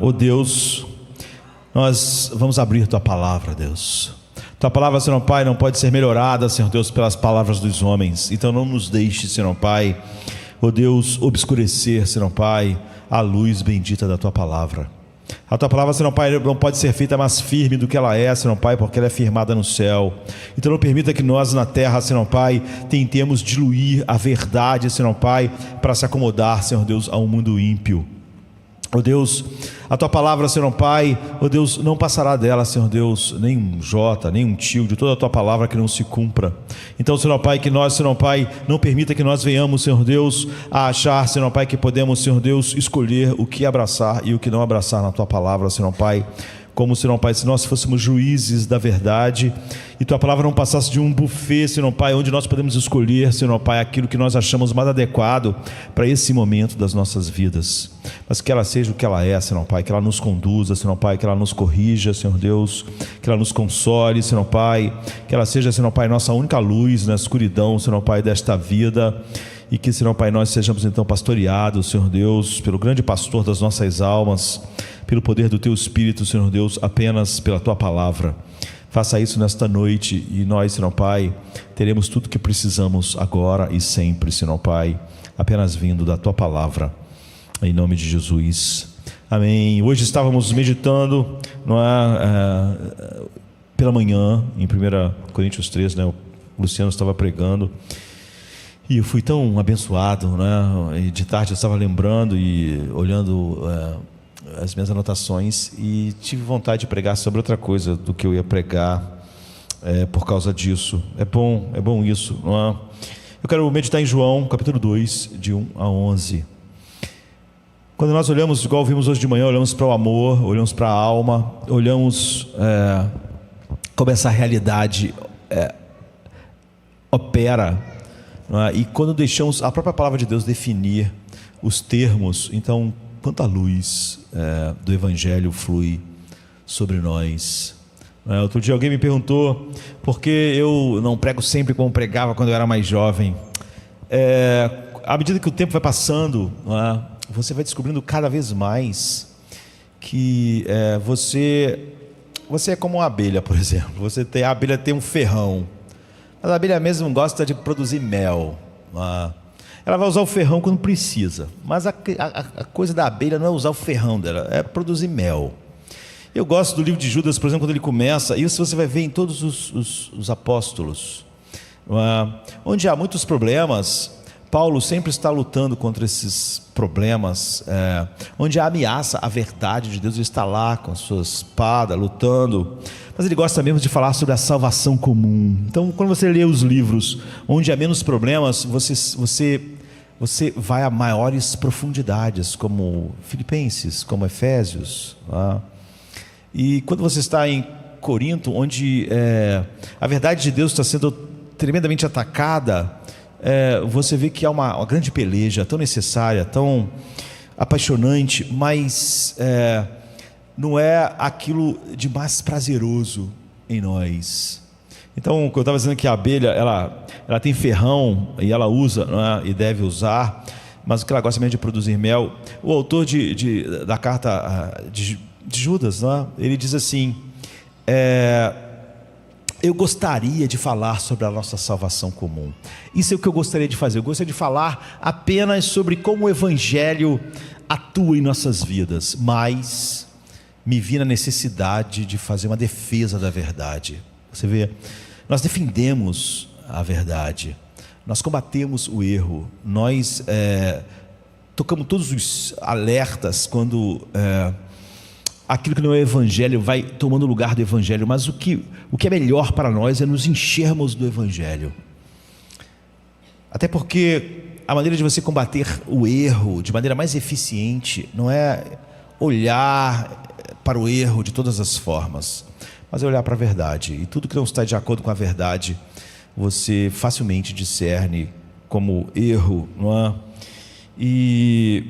ó Deus, nós vamos abrir Tua palavra, Deus. Tua palavra, Senhor Pai, não pode ser melhorada, Senhor Deus, pelas palavras dos homens. Então não nos deixe, Senhor Pai, ó Deus, obscurecer, Senhor Pai, a luz bendita da Tua palavra. A Tua palavra, Senhor Pai, não pode ser feita mais firme do que ela é, Senhor Pai, porque ela é firmada no céu. Então não permita que nós na terra, Senhor Pai, tentemos diluir a verdade, Senhor Pai, para se acomodar, Senhor Deus, a um mundo ímpio. Ó Deus, a Tua palavra, Senhor Pai, ó Deus, não passará dela, Senhor Deus, nem um jota, nem um tio, de toda a Tua palavra que não se cumpra. Então, Senhor Pai, que nós, Senhor Pai, não permita que nós venhamos, Senhor Deus, a achar, Senhor Pai, que podemos, Senhor Deus, escolher o que abraçar e o que não abraçar na Tua palavra, Senhor Pai. Como, Senhor Pai, se nós fôssemos juízes da verdade e Tua palavra não passasse de um buffet, Senhor Pai, onde nós podemos escolher, Senhor Pai, aquilo que nós achamos mais adequado para esse momento das nossas vidas. Mas que ela seja o que ela é, Senhor Pai, que ela nos conduza, Senhor Pai, que ela nos corrija, Senhor Deus, que ela nos console, Senhor Pai, que ela seja, Senhor Pai, nossa única luz na escuridão, Senhor Pai, desta vida. E que, Senhor Pai, nós sejamos então pastoreados, Senhor Deus, pelo grande pastor das nossas almas, pelo poder do Teu Espírito, Senhor Deus, apenas pela Tua palavra. Faça isso nesta noite e nós, Senhor Pai, teremos tudo o que precisamos agora e sempre, Senhor Pai, apenas vindo da Tua palavra, em nome de Jesus. Amém. Hoje estávamos meditando pela manhã, em 1 Coríntios 3, né? O Luciano estava pregando. E eu fui tão abençoado, né? E de tarde eu estava lembrando e olhando as minhas anotações e tive vontade de pregar sobre outra coisa do que eu ia pregar por causa disso. É bom isso, não é? Eu quero meditar em João, capítulo 2, de 1 a 11. Quando nós olhamos, igual vimos hoje de manhã, olhamos para o amor, olhamos para a alma, olhamos como essa realidade opera. E quando deixamos a própria palavra de Deus definir os termos, então quanta luz do Evangelho flui sobre nós. Outro dia alguém me perguntou por que eu não prego sempre como pregava quando eu era mais jovem. À medida que o tempo vai passando, você vai descobrindo cada vez mais que você é como uma abelha, por exemplo. A abelha tem um ferrão, mas a abelha mesmo gosta de produzir mel. Ela vai usar o ferrão quando precisa, mas a coisa da abelha não é usar o ferrão dela, é produzir mel. Eu gosto do livro de Judas, por exemplo, quando ele começa, isso você vai ver em todos os apóstolos, onde há muitos problemas. Paulo sempre está lutando contra esses problemas, onde há ameaça à verdade de Deus, ele está lá com a sua espada lutando, mas ele gosta mesmo de falar sobre a salvação comum. Então, quando você lê os livros onde há menos problemas, você vai a maiores profundidades, como Filipenses, como Efésios. E quando você está em Corinto, onde a verdade de Deus está sendo tremendamente atacada, você vê que há uma grande peleja, tão necessária, tão apaixonante, mas não é aquilo de mais prazeroso em nós. Então, eu estava dizendo que a abelha, ela tem ferrão e ela usa, e deve usar, mas o que ela gosta mesmo de produzir mel. O autor da carta de Judas, ele diz assim: eu gostaria de falar sobre a nossa salvação comum. Isso é o que eu gostaria de fazer. Eu gostaria de falar apenas sobre como o Evangelho atua em nossas vidas, mas me vi na necessidade de fazer uma defesa da verdade. Você vê, nós defendemos a verdade, nós combatemos o erro, nós tocamos todos os alertas quando aquilo que não é Evangelho vai tomando o lugar do Evangelho. Mas o que é melhor para nós é nos enchermos do Evangelho. Até porque a maneira de você combater o erro de maneira mais eficiente não é olhar para o erro de todas as formas, mas é olhar para a verdade. E tudo que não está de acordo com a verdade, você facilmente discerne como erro, não é? E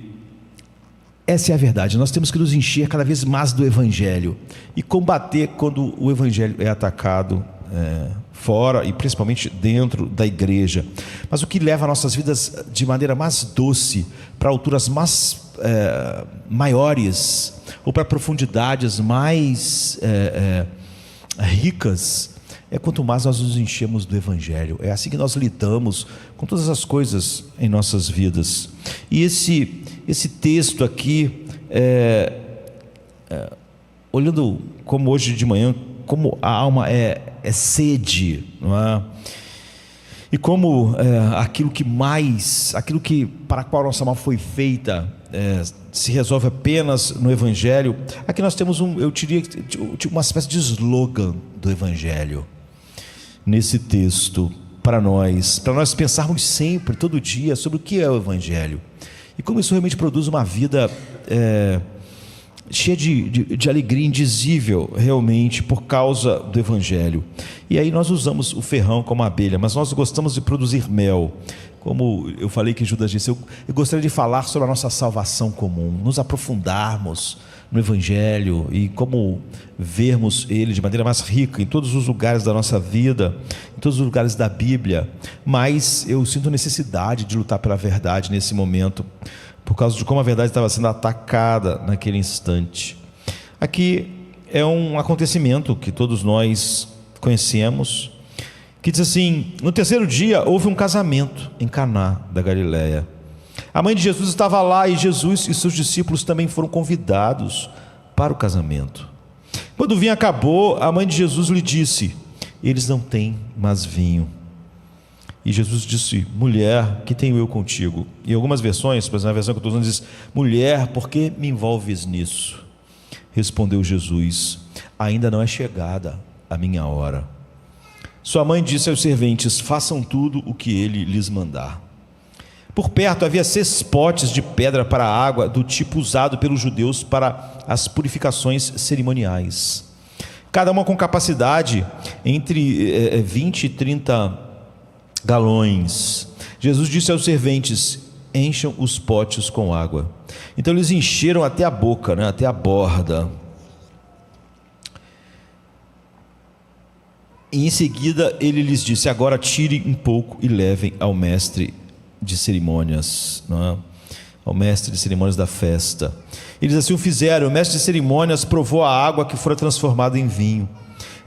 essa é a verdade. Nós temos que nos encher cada vez mais do Evangelho e combater quando o Evangelho é atacado fora e principalmente dentro da igreja. Mas o que leva nossas vidas de maneira mais doce para alturas mais maiores, ou para profundidades mais ricas, quanto mais nós nos enchemos do Evangelho. É assim que nós lidamos com todas as coisas em nossas vidas. E esse texto aqui, olhando como hoje de manhã, como a alma é sede, não é? E como aquilo que para a qual nossa alma foi feita, se resolve apenas no Evangelho. Aqui nós temos eu diria uma espécie de slogan do Evangelho nesse texto para nós pensarmos sempre, todo dia, sobre o que é o Evangelho e como isso realmente produz uma vida cheia de alegria indizível, realmente, por causa do Evangelho. E aí nós usamos o ferrão como abelha, mas nós gostamos de produzir mel. Como eu falei que Judas disse, eu gostaria de falar sobre a nossa salvação comum, nos aprofundarmos no Evangelho e como vermos ele de maneira mais rica em todos os lugares da nossa vida, em todos os lugares da Bíblia. Mas eu sinto necessidade de lutar pela verdade nesse momento, por causa de como a verdade estava sendo atacada naquele instante. Aqui é um acontecimento que todos nós conhecemos, que diz assim: no terceiro dia houve um casamento em Caná da Galileia. A mãe de Jesus estava lá e Jesus e seus discípulos também foram convidados para o casamento. Quando o vinho acabou, a mãe de Jesus lhe disse: eles não têm mais vinho. E Jesus disse: mulher, que tenho eu contigo? Em algumas versões, por exemplo, na versão que eu estou usando, diz: mulher, por que me envolves nisso? Respondeu Jesus: ainda não é chegada a minha hora. Sua mãe disse aos serventes: façam tudo o que ele lhes mandar. Por perto havia 6 potes de pedra para a água, do tipo usado pelos judeus para as purificações cerimoniais, cada uma com capacidade entre 20 e 30 galões. Jesus disse aos serventes: encham os potes com água. Então eles encheram até a boca, até a borda. E em seguida ele lhes disse: agora tirem um pouco e levem ao mestre de cerimônias, ao mestre de cerimônias da festa. Eles assim o fizeram. O mestre de cerimônias provou a água que fora transformada em vinho.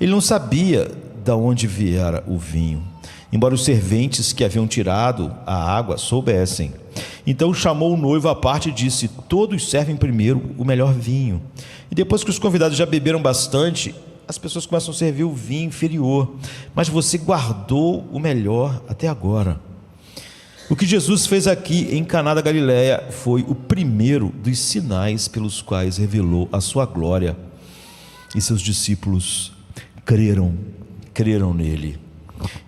Ele não sabia de onde viera o vinho, embora os serventes que haviam tirado a água soubessem. Então chamou o noivo à parte e disse: todos servem primeiro o melhor vinho, e depois que os convidados já beberam bastante, as pessoas começam a servir o vinho inferior, mas você guardou o melhor até agora. O que Jesus fez aqui em Caná da Galileia foi o primeiro dos sinais pelos quais revelou a sua glória, e seus discípulos creram nele.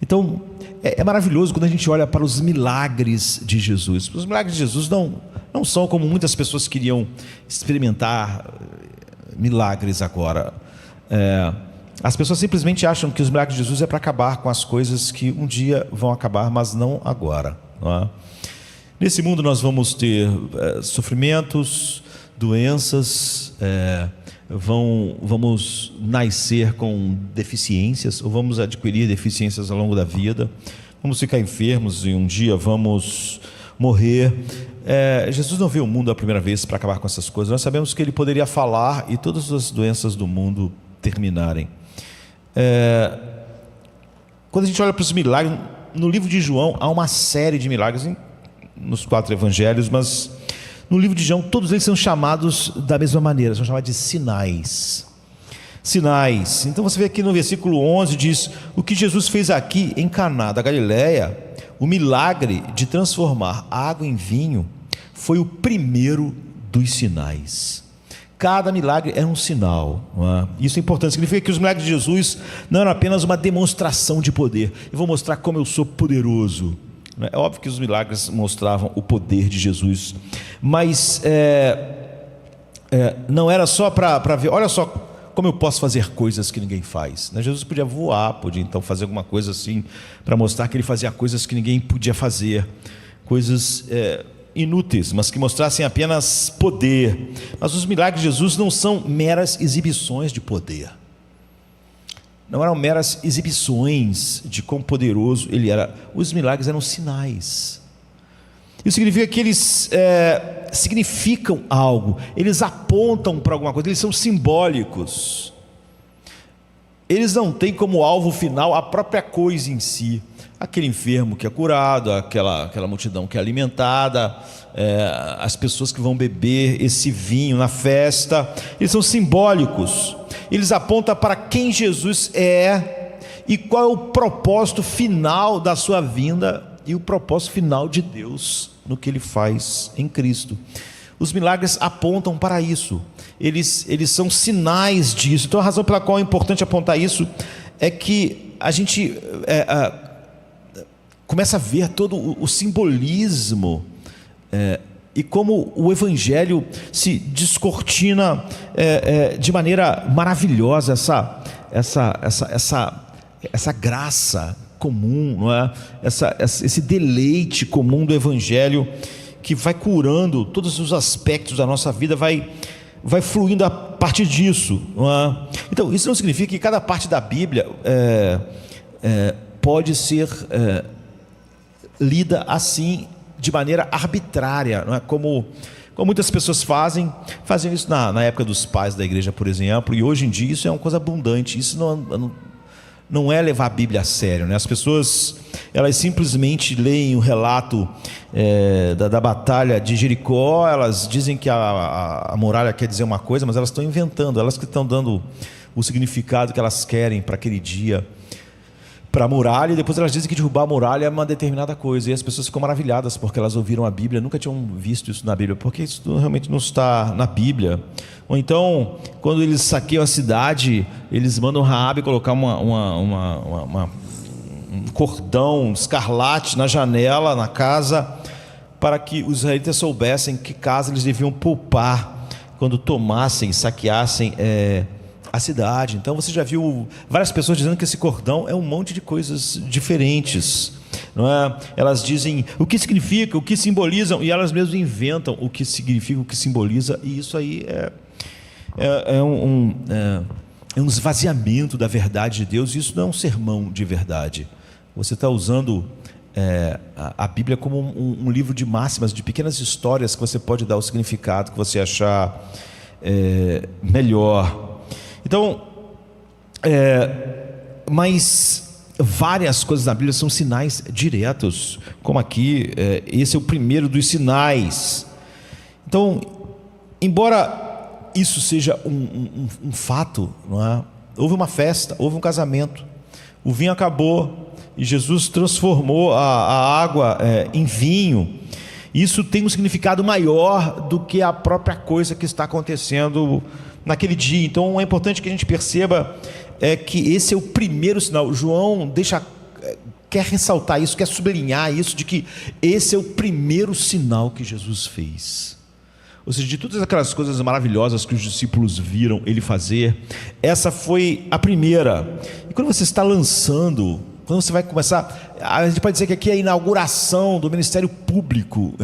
Então é maravilhoso quando a gente olha para os milagres de Jesus. Os milagres de Jesus não são como muitas pessoas queriam experimentar milagres agora. As pessoas simplesmente acham que os milagres de Jesus é para acabar com as coisas que um dia vão acabar, mas não agora, não é? Nesse mundo nós vamos ter sofrimentos, doenças, vamos nascer com deficiências, ou vamos adquirir deficiências ao longo da vida, vamos ficar enfermos e um dia vamos morrer. Jesus não veio ao mundo a primeira vez para acabar com essas coisas. Nós sabemos que ele poderia falar e todas as doenças do mundo terminarem. Quando a gente olha para os milagres, no livro de João há uma série de milagres nos 4 evangelhos, mas no livro de João todos eles são chamados da mesma maneira, são chamados de sinais. Então você vê aqui no versículo 11, diz: o que Jesus fez aqui em Caná da Galileia, o milagre de transformar água em vinho, foi o primeiro dos sinais. Cada milagre era um sinal, não é? Isso é importante, significa que os milagres de Jesus não eram apenas uma demonstração de poder. Eu vou mostrar como eu sou poderoso. É óbvio que os milagres mostravam o poder de Jesus, mas não era só para ver, olha só como eu posso fazer coisas que ninguém faz, né? Jesus podia voar, podia então fazer alguma coisa assim, para mostrar que ele fazia coisas que ninguém podia fazer, coisas inúteis, mas que mostrassem apenas poder. Mas os milagres de Jesus não são meras exibições de poder, não eram meras exibições de quão poderoso ele era. Os milagres eram sinais. Isso significa que eles significam algo, eles apontam para alguma coisa, eles são simbólicos. Eles não têm como alvo final a própria coisa em si. Aquele enfermo que é curado, aquela multidão que é alimentada, as pessoas que vão beber esse vinho na festa, eles são simbólicos. Eles apontam para quem Jesus é e qual é o propósito final da sua vinda e o propósito final de Deus no que Ele faz em Cristo. Os milagres apontam para isso, eles são sinais disso. Então a razão pela qual é importante apontar isso é que a gente começa a ver todo o simbolismo e como o Evangelho se descortina de maneira maravilhosa essa graça comum, não é? Esse deleite comum do Evangelho que vai curando todos os aspectos da nossa vida, vai fluindo a partir disso, não é? Então isso não significa que cada parte da Bíblia pode ser lida assim de maneira arbitrária, não é? Como muitas pessoas fazem isso na época dos pais da igreja, por exemplo, e hoje em dia isso é uma coisa abundante. Isso não é levar a Bíblia a sério, né? As pessoas, elas simplesmente leem o relato da batalha de Jericó, elas dizem que a muralha quer dizer uma coisa, mas elas estão inventando, elas que estão dando o significado que elas querem para aquele dia, para a muralha, e depois elas dizem que derrubar a muralha é uma determinada coisa, e as pessoas ficam maravilhadas porque elas ouviram a Bíblia, nunca tinham visto isso na Bíblia, porque isso realmente não está na Bíblia. Ou então, quando eles saqueiam a cidade, eles mandam Raabe colocar um cordão escarlate na janela, na casa, para que os israelitas soubessem que casa eles deviam poupar quando tomassem, saqueassem a cidade. Então você já viu várias pessoas dizendo que esse cordão é um monte de coisas diferentes, não é? Elas dizem o que significa, o que simbolizam, e elas mesmas inventam o que significa, o que simboliza, e isso aí é um esvaziamento da verdade de Deus. Isso não é um sermão de verdade. Você está usando a Bíblia como um livro de máximas, de pequenas histórias que você pode dar o significado que você achar melhor. Então, mas várias coisas na Bíblia são sinais diretos, como aqui, esse é o primeiro dos sinais. Então, embora isso seja um fato, não é? Houve uma festa, houve um casamento, o vinho acabou e Jesus transformou a água em vinho. Isso tem um significado maior do que a própria coisa que está acontecendo naquele dia. Então é importante que a gente perceba que esse é o primeiro sinal. João quer ressaltar isso, quer sublinhar isso, de que esse é o primeiro sinal que Jesus fez. Ou seja, de todas aquelas coisas maravilhosas que os discípulos viram ele fazer, essa foi a primeira. E quando você está lançando, quando você vai começar, a gente pode dizer que aqui é a inauguração do ministério público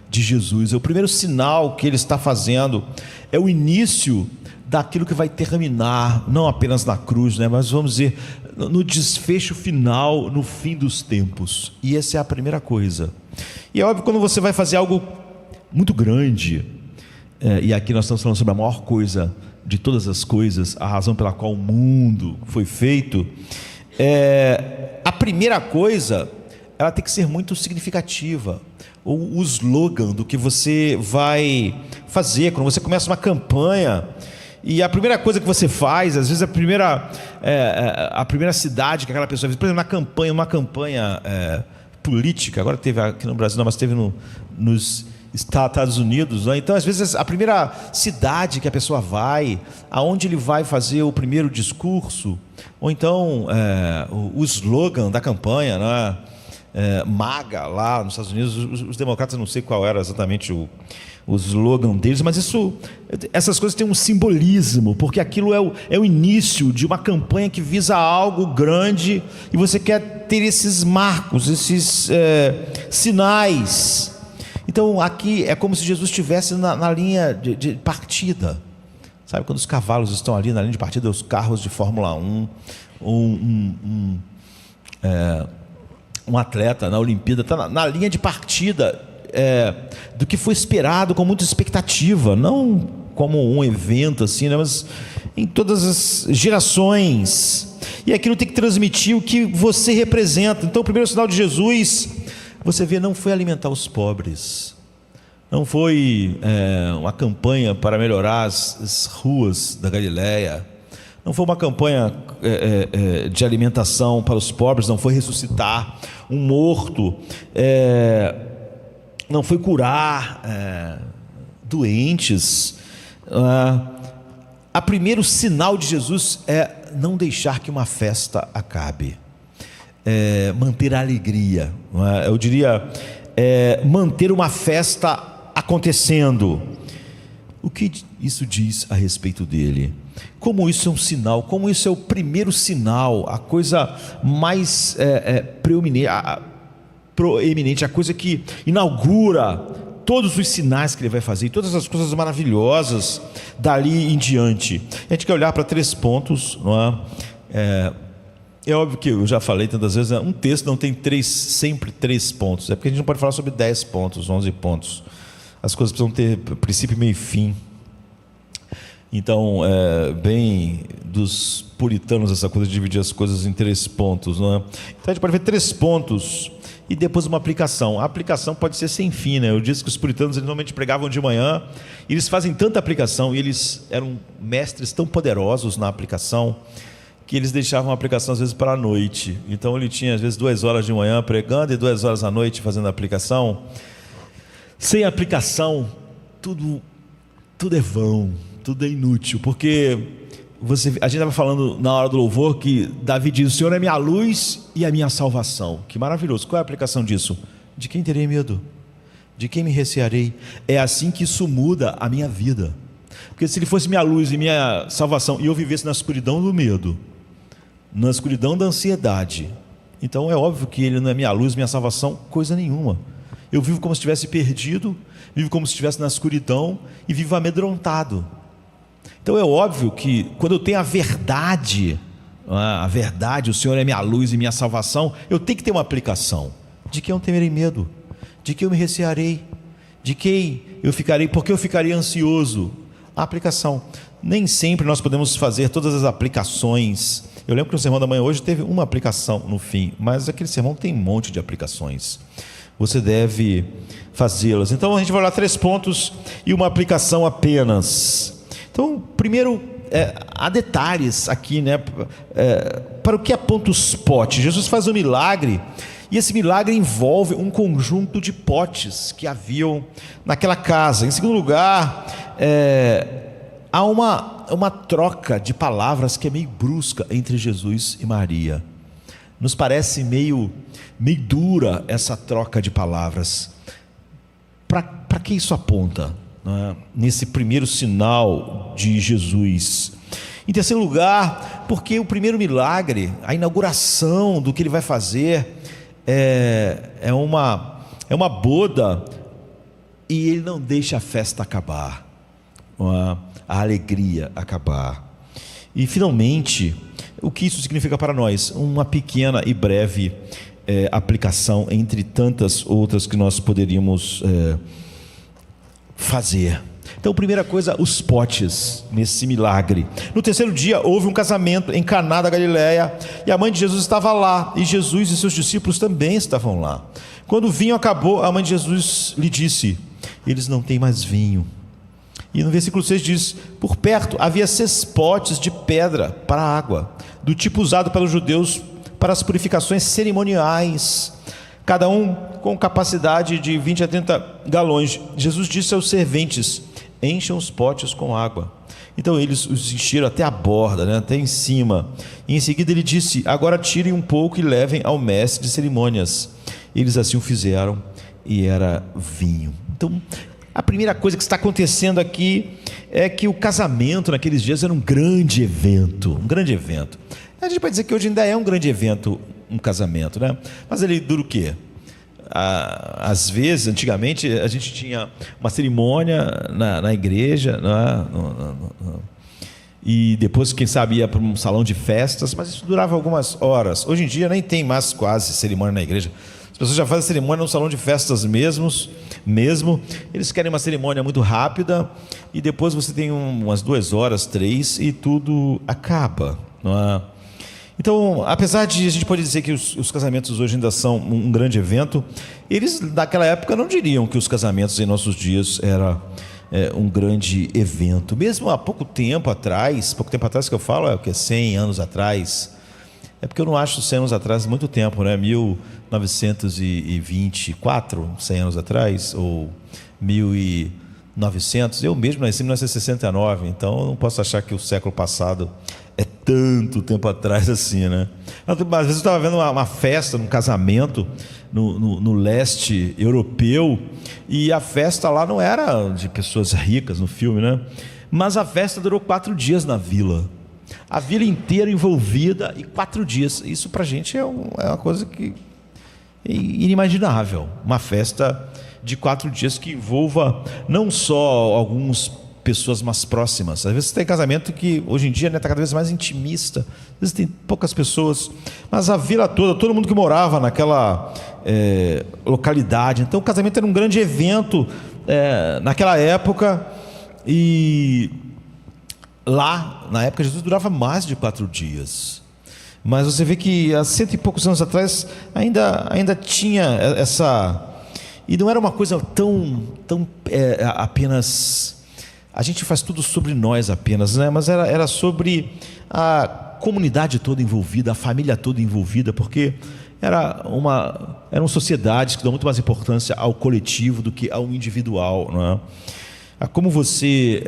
de Jesus. É o primeiro sinal que ele está fazendo, é o início daquilo que vai terminar, não apenas na cruz, né, mas vamos dizer, no desfecho final, no fim dos tempos. E essa é a primeira coisa. E é óbvio, quando você vai fazer algo muito grande, e aqui nós estamos falando sobre a maior coisa de todas as coisas, a razão pela qual o mundo foi feito, a primeira coisa, ela tem que ser muito significativa. O slogan do que você vai fazer, quando você começa uma campanha, e a primeira coisa que você faz, às vezes a primeira cidade que aquela pessoa fez, por exemplo, uma campanha política, agora teve aqui no Brasil, não, mas teve nos Estados Unidos, né? Então às vezes a primeira cidade que a pessoa vai, aonde ele vai fazer o primeiro discurso, ou então o slogan da campanha, né? MAGA lá nos Estados Unidos, os democratas, não sei qual era exatamente o slogan deles, mas essas coisas têm um simbolismo, porque aquilo é o início de uma campanha que visa algo grande, e você quer ter esses marcos, esses sinais. Então aqui é como se Jesus estivesse na linha de partida. Sabe, quando os cavalos estão ali na linha de partida, os carros de Fórmula 1, um atleta na Olimpíada está na linha de partida, do que foi esperado com muita expectativa, não como um evento assim, né, mas em todas as gerações. E aquilo tem que transmitir o que você representa. Então o primeiro sinal de Jesus, você vê, não foi alimentar os pobres, não foi uma campanha para melhorar as ruas da Galileia, não foi uma campanha de alimentação para os pobres, não foi ressuscitar um morto, não foi curar doentes. O primeiro sinal de Jesus é não deixar que uma festa acabe, manter a alegria, eu diria, manter uma festa acontecendo. O que isso diz a respeito dele? Como isso é um sinal, como isso é o primeiro sinal, a coisa mais proeminente, a coisa que inaugura todos os sinais que ele vai fazer, todas as coisas maravilhosas dali em diante. A gente quer olhar para 3 pontos, não é? É óbvio que eu já falei tantas vezes, um texto não tem sempre 3 pontos, é porque a gente não pode falar sobre 10 pontos, 11 pontos. As coisas precisam ter princípio, meio e fim. Então, bem dos puritanos, essa coisa de dividir as coisas em 3 pontos, não é? Então a gente pode ver 3 pontos e depois uma aplicação. A aplicação pode ser sem fim, né? Eu disse que os puritanos eles normalmente pregavam de manhã, e eles fazem tanta aplicação, e eles eram mestres tão poderosos na aplicação, que eles deixavam a aplicação às vezes para a noite. Então ele tinha às vezes 2 horas de manhã pregando e 2 horas à noite fazendo a aplicação. Sem aplicação, tudo é vão, tudo é inútil, porque a gente estava falando na hora do louvor que Davi diz: o Senhor é minha luz e a minha salvação. Que maravilhoso. Qual é a aplicação disso? De quem terei medo? De quem me recearei? É assim que isso muda a minha vida. Porque se ele fosse minha luz e minha salvação, e eu vivesse na escuridão do medo, na escuridão da ansiedade, então é óbvio que ele não é minha luz, minha salvação, coisa nenhuma. Eu vivo como se estivesse perdido, vivo como se estivesse na escuridão e vivo amedrontado. Então é óbvio que quando eu tenho a verdade, o Senhor é minha luz e minha salvação, eu tenho que ter uma aplicação. De quem eu temerei medo? De quem eu me recearei? De quem eu ficarei? Porque eu ficaria ansioso? A aplicação. Nem sempre nós podemos fazer todas as aplicações. Eu lembro que no sermão da manhã hoje teve uma aplicação no fim, mas aquele sermão tem um monte de aplicações. Você deve fazê-las. Então a gente vai olhar 3 pontos e uma aplicação apenas. Então, primeiro, há detalhes aqui, né? Para o que aponta os potes. Jesus faz um milagre, e esse milagre envolve um conjunto de potes que haviam naquela casa. Em segundo lugar, há uma troca de palavras que é meio brusca entre Jesus e Maria. Nos parece meio dura essa troca de palavras. Para que isso aponta, né? Nesse primeiro sinal de Jesus. Em terceiro lugar, porque o primeiro milagre, a inauguração do que ele vai fazer, é uma boda, e ele não deixa a festa acabar, a alegria acabar. E finalmente, o que isso significa para nós? Uma pequena e breve aplicação entre tantas outras que nós poderíamos fazer. Então, primeira coisa, os potes nesse milagre. No terceiro dia houve um casamento em Caná da Galileia, e a mãe de Jesus estava lá, e Jesus e seus discípulos também estavam lá. Quando o vinho acabou, a mãe de Jesus lhe disse: eles não têm mais vinho. E no versículo 6 diz: por perto havia 6 potes de pedra para água, do tipo usado pelos judeus para as purificações cerimoniais, cada um com capacidade de 20 a 30 galões. Jesus disse aos serventes: encham os potes com água. Então eles os encheram até a borda, né, até em cima. E em seguida ele disse: agora tirem um pouco e levem ao mestre de cerimônias. Eles assim o fizeram, e era vinho. Então, a primeira coisa que está acontecendo aqui é que o casamento naqueles dias era um grande evento. A gente pode dizer que hoje ainda é um grande evento, um casamento, né? Mas ele dura o quê? Às vezes, antigamente, a gente tinha uma cerimônia na igreja, né? E depois, quem sabe, ia para um salão de festas, mas isso durava algumas horas. Hoje em dia nem tem mais quase cerimônia na igreja. As pessoas já fazem cerimônia no salão de festas mesmo. Eles querem uma cerimônia muito rápida e depois você tem umas 2 horas, 3 e tudo acaba, não é? Então, apesar de a gente pode dizer que os casamentos hoje ainda são um grande evento, eles naquela época não diriam que os casamentos em nossos dias era um grande evento. Mesmo há pouco tempo atrás que eu falo, é o que? 100 anos atrás. É porque eu não acho 100 anos atrás muito tempo, né? 1924, 100 anos atrás, ou 1900. Eu mesmo nasci em 1969, então eu não posso achar que o século passado é tanto tempo atrás assim, né? Às vezes eu estava vendo uma festa, um casamento no leste europeu, e a festa lá não era de pessoas ricas no filme, né? Mas a festa durou 4 dias na vila. A vila inteira envolvida e 4 dias. Isso pra gente é uma coisa que é inimaginável. Uma festa de 4 dias que envolva não só algumas pessoas mais próximas. Às vezes tem casamento que hoje em dia está cada vez mais intimista. Às vezes tem poucas pessoas, mas a vila toda, todo mundo que morava naquela localidade. Então o casamento era um grande evento naquela época. E lá, na época, Jesus durava mais de 4 dias. Mas você vê que há 100 e poucos anos atrás ainda tinha essa... E não era uma coisa tão apenas... A gente faz tudo sobre nós apenas, né? Mas era sobre a comunidade toda envolvida, a família toda envolvida, porque eram sociedades que dão muito mais importância ao coletivo do que ao individual, não é? Como você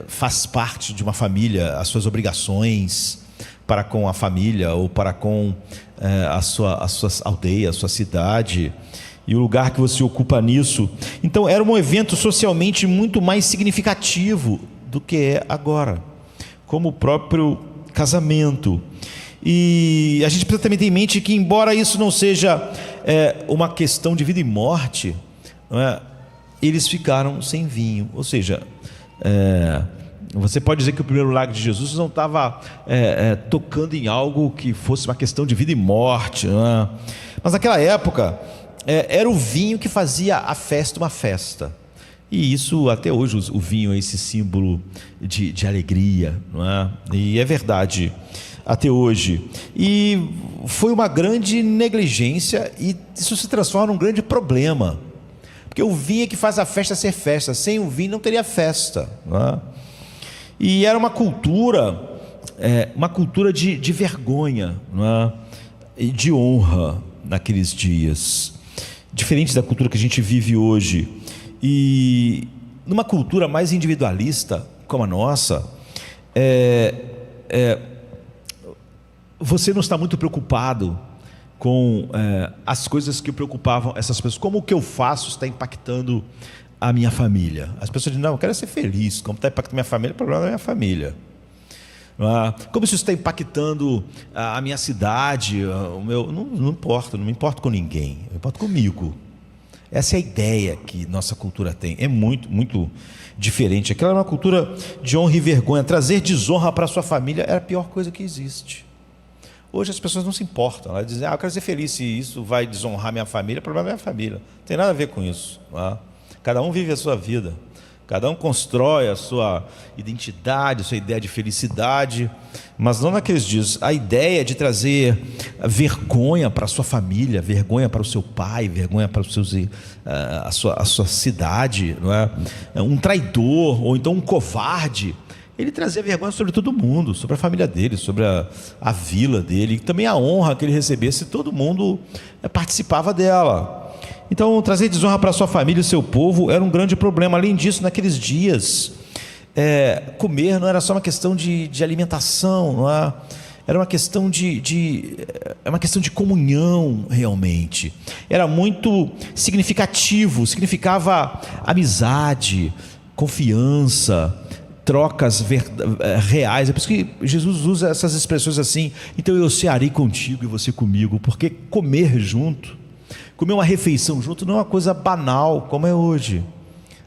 faz parte de uma família, as suas obrigações para com a família ou para com a sua aldeia, a sua cidade, e o lugar que você ocupa nisso. Então era um evento socialmente muito mais significativo do que é agora, como o próprio casamento. E a gente precisa também ter em mente que, embora isso não seja uma questão de vida e morte, não é? Eles ficaram sem vinho. Ou seja, você pode dizer que o primeiro milagre de Jesus não estava tocando em algo que fosse uma questão de vida e morte, não é? Mas naquela época era o vinho que fazia a festa uma festa. E isso até hoje, o vinho é esse símbolo de alegria, não é? E é verdade até hoje. E foi uma grande negligência, e isso se transforma num grande problema. Porque o vinho é que faz a festa ser festa. Sem o vinho não teria festa, não é? E era uma cultura de vergonha, não é? E de honra naqueles dias, diferente da cultura que a gente vive hoje. E numa cultura mais individualista como a nossa, você não está muito preocupado com as coisas que preocupavam essas pessoas. Como o que eu faço está impactando a minha família? As pessoas dizem, não, eu quero ser feliz. Como está impactando a minha família, o problema é a minha família. Como isso está impactando a minha cidade, o meu... Não importa, não me importo com ninguém, eu me importo comigo. Essa é a ideia que nossa cultura tem. É muito, muito diferente. Aquela é uma cultura de honra e vergonha. Trazer desonra para a sua família é a pior coisa que existe. Hoje as pessoas não se importam. Elas dizem, eu quero ser feliz. Se isso vai desonrar minha família, o problema é minha família. Não tem nada a ver com isso. Cada um vive a sua vida. Cada um constrói a sua identidade, a sua ideia de felicidade, mas não naqueles dias. A ideia de trazer vergonha para a sua família, vergonha para o seu pai, vergonha para a sua cidade, não é? Um traidor ou então um covarde, ele trazia vergonha sobre todo mundo, sobre a família dele, sobre a vila dele, e também a honra que ele recebesse, todo mundo participava dela. Então, trazer desonra para a sua família e seu povo era um grande problema. Além disso, naqueles dias, comer não era só uma questão de alimentação, não é? Era uma questão uma questão de comunhão, realmente. Era muito significativo, significava amizade, confiança, trocas reais. É por isso que Jesus usa essas expressões assim, então eu cearei contigo e você comigo, porque comer junto, comer uma refeição junto não é uma coisa banal como é hoje.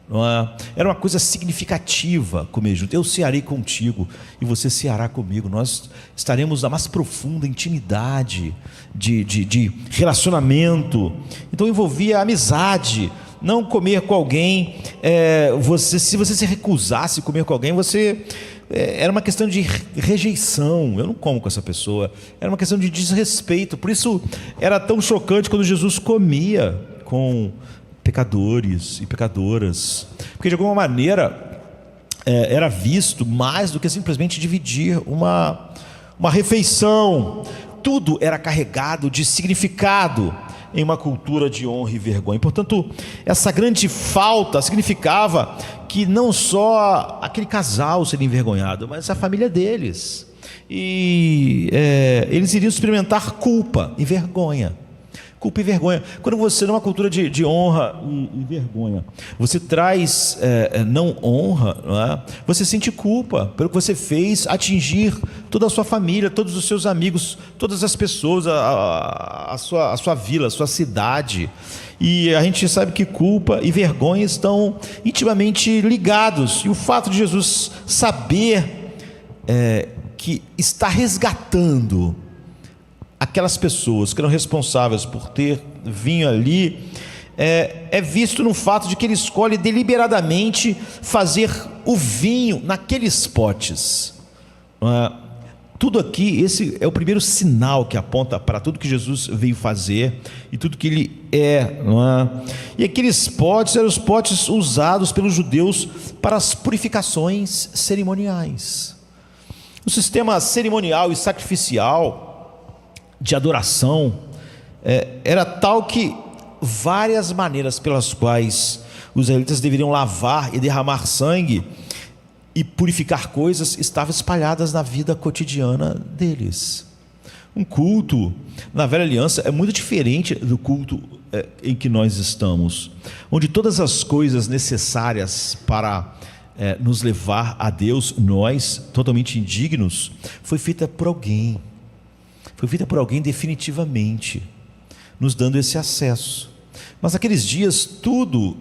não é? Era uma coisa significativa comer junto. Eu cearei contigo e você ceará comigo. Nós estaremos na mais profunda intimidade de relacionamento. Então envolvia amizade. Não comer com alguém, se você se recusasse a comer com alguém, era uma questão de rejeição. Eu não como com essa pessoa. Era uma questão de desrespeito. Por isso era tão chocante quando Jesus comia com pecadores e pecadoras, porque de alguma maneira era visto mais do que simplesmente dividir uma refeição. Tudo era carregado de significado em uma cultura de honra e vergonha. Portanto, essa grande falta significava que não só aquele casal seria envergonhado, mas a família deles, e eles iriam experimentar culpa e vergonha. Culpa e vergonha. Quando você, numa cultura de honra e vergonha, você traz não honra, não é? Você sente culpa pelo que você fez atingir toda a sua família, todos os seus amigos, todas as pessoas, a sua vila, a sua cidade. E a gente sabe que culpa e vergonha estão intimamente ligados. E o fato de Jesus saber que está resgatando aquelas pessoas que eram responsáveis por ter vinho ali, é visto no fato de que ele escolhe deliberadamente fazer o vinho naqueles potes. Tudo aqui, esse é o primeiro sinal que aponta para tudo que Jesus veio fazer e tudo que ele não é? E aqueles potes eram os potes usados pelos judeus para as purificações cerimoniais. O sistema cerimonial e sacrificial de adoração era tal que várias maneiras pelas quais os israelitas deveriam lavar e derramar sangue e purificar coisas estavam espalhadas na vida cotidiana deles. Um culto na velha aliança é muito diferente do culto em que nós estamos, onde todas as coisas necessárias para nos levar a Deus, nós totalmente indignos, foi feita por alguém. Foi feita por alguém definitivamente, nos dando esse acesso. Mas naqueles dias tudo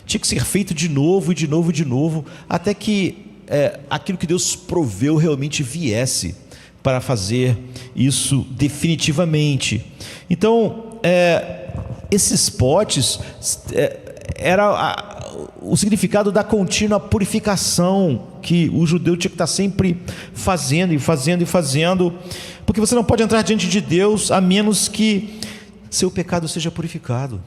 tinha que ser feito de novo e de novo e de novo, até que aquilo que Deus proveu realmente viesse para fazer isso definitivamente. Então esses potes era o significado da contínua purificação que o judeu tinha que estar sempre fazendo e fazendo e fazendo, porque você não pode entrar diante de Deus a menos que seu pecado seja purificado.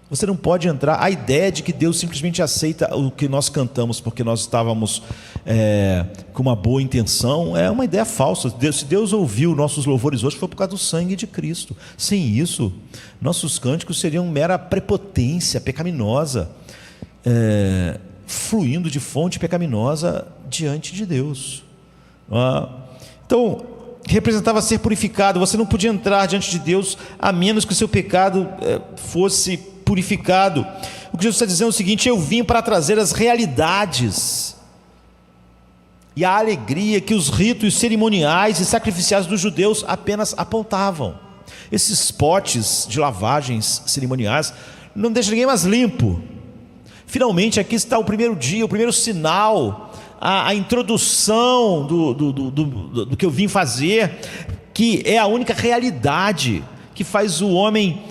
Você não pode entrar. A ideia de que Deus simplesmente aceita o que nós cantamos porque nós estávamos com uma boa intenção é uma ideia falsa. Se Deus ouviu nossos louvores hoje, foi por causa do sangue de Cristo. Sem isso, nossos cânticos seriam mera prepotência pecaminosa, fluindo de fonte pecaminosa diante de Deus. Então, representava ser purificado. Você não podia entrar diante de Deus a menos que o seu pecado fosse purificado. O que Jesus está dizendo é o seguinte: eu vim para trazer as realidades e a alegria que os ritos cerimoniais e sacrificiais dos judeus apenas apontavam. Esses potes de lavagens cerimoniais não deixam ninguém mais limpo. Finalmente aqui está o primeiro dia, o primeiro sinal, a introdução do que eu vim fazer, que é a única realidade que faz o homem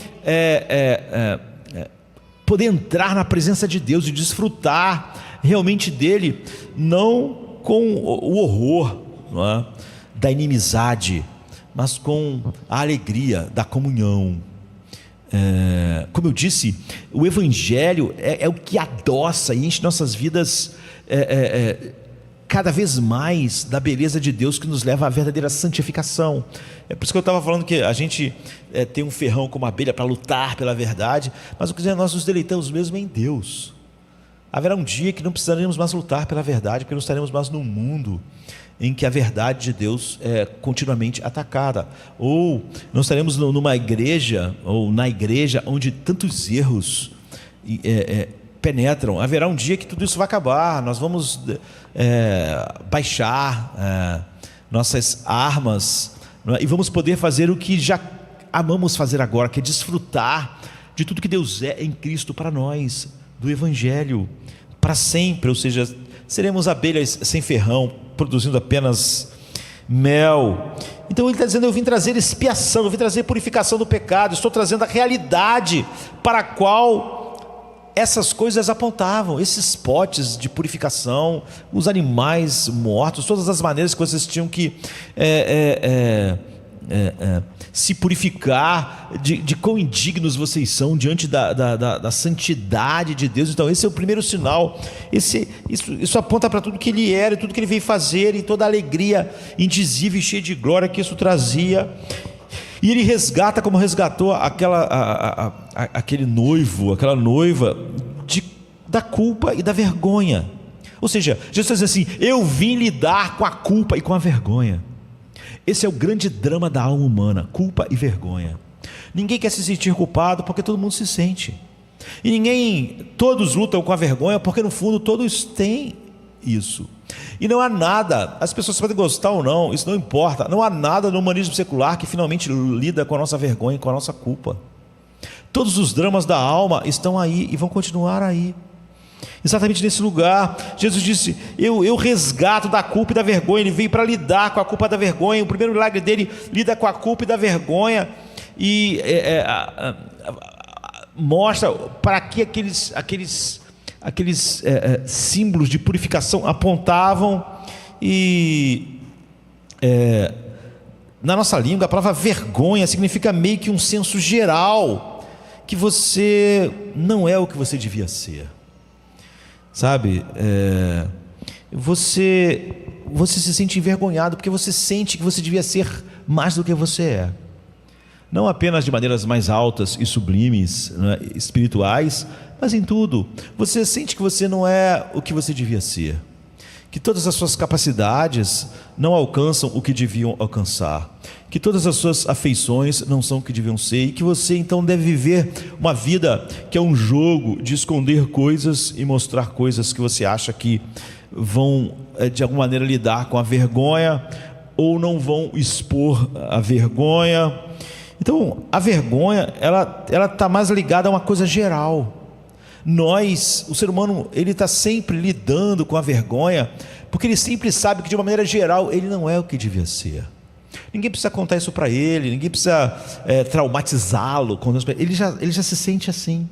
poder entrar na presença de Deus e desfrutar realmente dele, não com o horror, não é, da inimizade, mas com a alegria da comunhão. Como eu disse, o Evangelho é o que adoça e enche nossas vidas cada vez mais da beleza de Deus, que nos leva à verdadeira santificação. É por isso que eu estava falando que a gente tem um ferrão como abelha para lutar pela verdade, mas o que nós nos deleitamos mesmo em Deus. Haverá um dia que não precisaremos mais lutar pela verdade, porque não estaremos mais num mundo em que a verdade de Deus é continuamente atacada, ou não estaremos numa igreja, ou na igreja onde tantos erros penetram. Haverá um dia que tudo isso vai acabar, nós vamos baixar nossas armas, e vamos poder fazer o que já amamos fazer agora, que é desfrutar de tudo que Deus é em Cristo para nós, do Evangelho. para sempre, ou seja, seremos abelhas sem ferrão, produzindo apenas mel. Então ele está dizendo: eu vim trazer expiação, eu vim trazer purificação do pecado, estou trazendo a realidade para a qual essas coisas apontavam, esses potes de purificação, os animais mortos, todas as maneiras que vocês tinham que se purificar, de quão indignos vocês são diante da santidade de Deus. Então esse é o primeiro sinal. Isso aponta para tudo que ele era, tudo que ele veio fazer, e toda a alegria indizível e cheia de glória que isso trazia. E ele resgata, como resgatou aquele noivo, aquela noiva, da culpa e da vergonha. Ou seja, Jesus diz assim: eu vim lidar com a culpa e com a vergonha. Esse é o grande drama da alma humana: culpa e vergonha. Ninguém quer se sentir culpado, porque todo mundo se sente. E todos lutam com a vergonha, porque no fundo todos têm isso. E não há nada, as pessoas podem gostar ou não, isso não importa, não há nada no humanismo secular que finalmente lida com a nossa vergonha e com a nossa culpa. Todos os dramas da alma estão aí e vão continuar aí. Exatamente nesse lugar, Jesus disse: eu resgato da culpa e da vergonha. Ele veio para lidar com a culpa e da vergonha. O primeiro milagre dele lida com a culpa e da vergonha, e mostra para que aqueles símbolos de purificação apontavam. E na nossa língua a palavra vergonha significa meio que um senso geral que você não é o que você devia ser. Sabe, você se sente envergonhado porque você sente que você devia ser mais do que você é. Não apenas de maneiras mais altas e sublimes, né, espirituais, mas em tudo. Você sente que você não é o que você devia ser, que todas as suas capacidades não alcançam o que deviam alcançar, que todas as suas afeições não são o que deviam ser, e que você então deve viver uma vida que é um jogo de esconder coisas e mostrar coisas que você acha que vão de alguma maneira lidar com a vergonha, ou não vão expor a vergonha. Então a vergonha ela está mais ligada a uma coisa geral. O ser humano, ele está sempre lidando com a vergonha, porque ele sempre sabe que de uma maneira geral ele não é o que devia ser. Ninguém precisa contar isso para ele, ninguém precisa traumatizá-lo. Ele já se sente assim.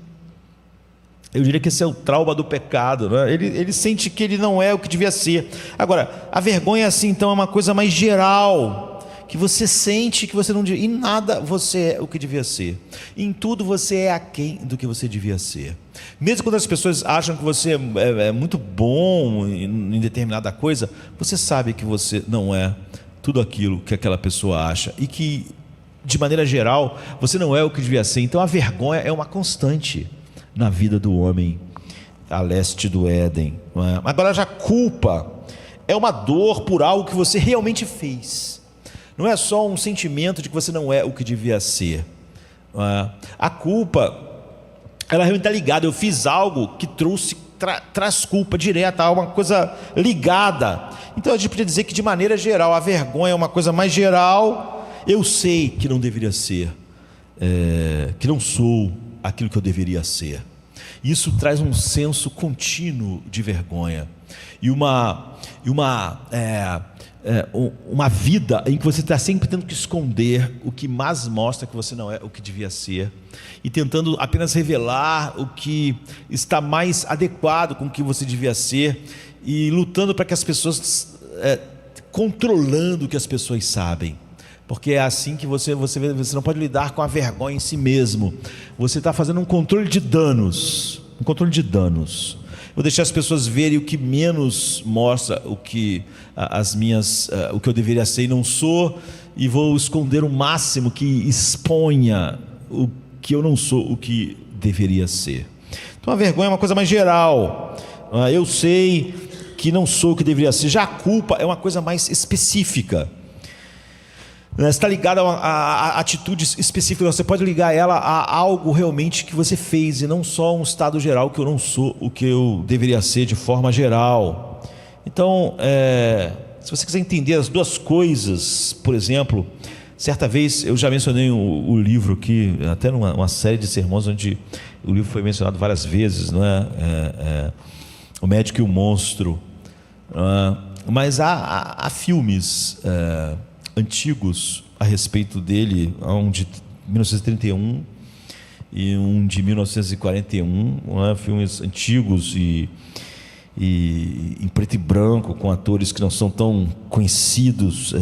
Eu diria que esse é o trauma do pecado, né? Ele sente que ele não é o que devia ser. Agora, a vergonha assim, então, é uma coisa mais geral, que você sente que você não devia. Em nada você é o que devia ser. Em tudo você é aquém do que você devia ser. Mesmo quando as pessoas acham que você é muito bom em determinada coisa, você sabe que você não é tudo aquilo que aquela pessoa acha, e que de maneira geral você não é o que devia ser. Então a vergonha é uma constante na vida do homem a leste do Éden, não é? Agora, já a culpa é uma dor por algo que você realmente fez. Não é só um sentimento de que você não é o que devia ser, não é? A culpa, ela realmente está ligada. Eu fiz algo que traz culpa direta, uma coisa ligada. Então a gente podia dizer que, de maneira geral, a vergonha é uma coisa mais geral. Eu sei que não deveria ser, que não sou aquilo que eu deveria ser. Isso traz um senso contínuo de vergonha e uma vida em que você está sempre tendo que esconder o que mais mostra que você não é o que devia ser, e tentando apenas revelar o que está mais adequado com o que você devia ser, e lutando para que as pessoas, controlando o que as pessoas sabem, porque é assim que você não pode lidar com a vergonha em si mesmo. Você está fazendo um controle de danos. Vou deixar as pessoas verem o que menos mostra o que eu deveria ser e não sou, e vou esconder o máximo que exponha o que eu não sou o que deveria ser. Então a vergonha é uma coisa mais geral. Eu sei que não sou o que deveria ser. Já a culpa é uma coisa mais específica. Está ligada a atitudes específicas. Você pode ligar ela a algo realmente que você fez, e não só um estado geral, que eu não sou o que eu deveria ser de forma geral. Então, se você quiser entender as duas coisas, por exemplo, certa vez eu já mencionei o livro aqui, até numa série de sermões onde o livro foi mencionado várias vezes, não é? O Médico e o Monstro. Mas há filmes antigos a respeito dele, há um de 1931 e um de 1941, filmes antigos e em preto e branco, com atores que não são tão conhecidos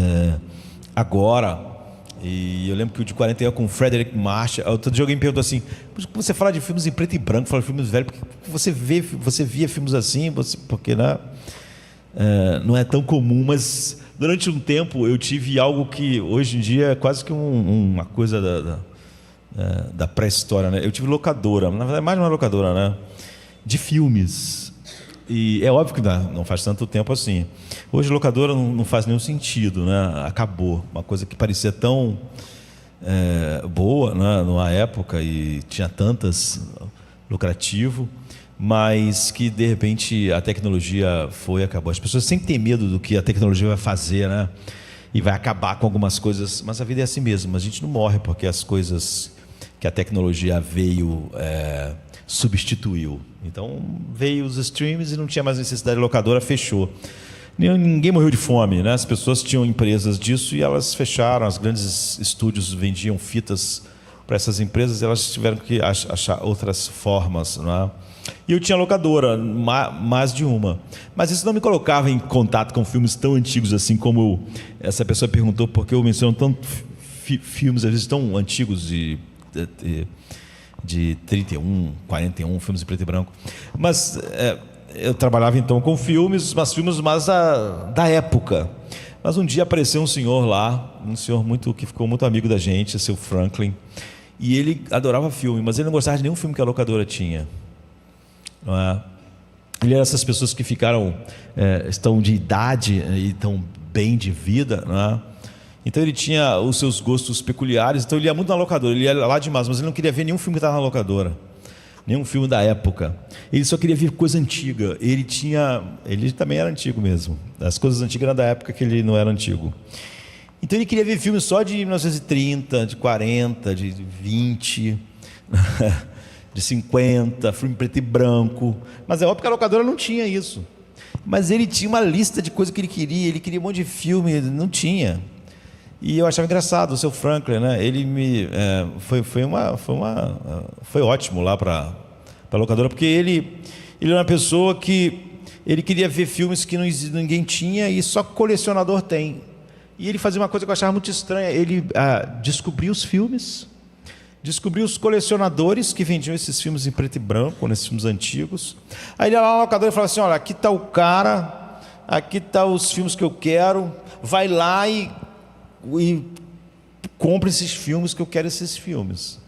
agora. E eu lembro que o de 41 com o Frederick March. Outro dia alguém me perguntou assim: por que você fala de filmes em preto e branco, fala de filmes velhos, porque você via filmes assim, porque não é tão comum. Mas durante um tempo eu tive algo que hoje em dia é quase que uma coisa da pré-história, né? Eu tive locadora, na verdade mais uma locadora, né? De filmes. E é óbvio que não faz tanto tempo assim. Hoje locadora não faz nenhum sentido, né? Acabou. Uma coisa que parecia tão boa, né? Numa época, e tinha tantas, lucrativo, mas que de repente a tecnologia foi e acabou. As pessoas sempre têm medo do que a tecnologia vai fazer, né? E vai acabar com algumas coisas, mas a vida é assim mesmo. A gente não morre porque as coisas que a tecnologia veio substituiu. Então veio os streams e não tinha mais necessidade de locadora, fechou. Ninguém morreu de fome, né? As pessoas tinham empresas disso e elas fecharam. Os grandes estúdios vendiam fitas para essas empresas e elas tiveram que achar outras formas, né? E eu tinha locadora, mais de uma. Mas isso não me colocava em contato com filmes tão antigos assim, como essa pessoa perguntou, porque eu menciono tanto filmes, às vezes, tão antigos de 31, 41, filmes em preto e branco. Mas eu trabalhava então com filmes, mas filmes mais da época. Mas um dia apareceu um senhor lá, que ficou muito amigo da gente, o seu Franklin, e ele adorava filme, mas ele não gostava de nenhum filme que a locadora tinha. Não é? Ele era essas pessoas que estão de idade e estão bem de vida, não é? Então ele tinha os seus gostos peculiares, então ele ia muito na locadora, ele ia lá demais, mas ele não queria ver nenhum filme que estava na locadora, nenhum filme da época. Ele só queria ver coisa antiga. Ele também era antigo mesmo. As coisas antigas eram da época que ele não era antigo. Então ele queria ver filmes só de 1930, de 40, de 20, de 50, filme preto e branco. Mas é óbvio que a locadora não tinha isso. Mas ele tinha uma lista de coisas que ele queria um monte de filme, não tinha. E eu achava engraçado o seu Franklin, né? Ele foi ótimo lá para a locadora, porque ele era uma pessoa que ele queria ver filmes que ninguém tinha e só colecionador tem. E ele fazia uma coisa que eu achava muito estranha. Ele descobriu os filmes, descobriu os colecionadores que vendiam esses filmes em preto e branco, nesses filmes antigos. Aí ele ia lá na locadora e falava assim: olha, aqui está o cara, aqui está os filmes que eu quero, vai lá e compra esses filmes que eu quero esses filmes.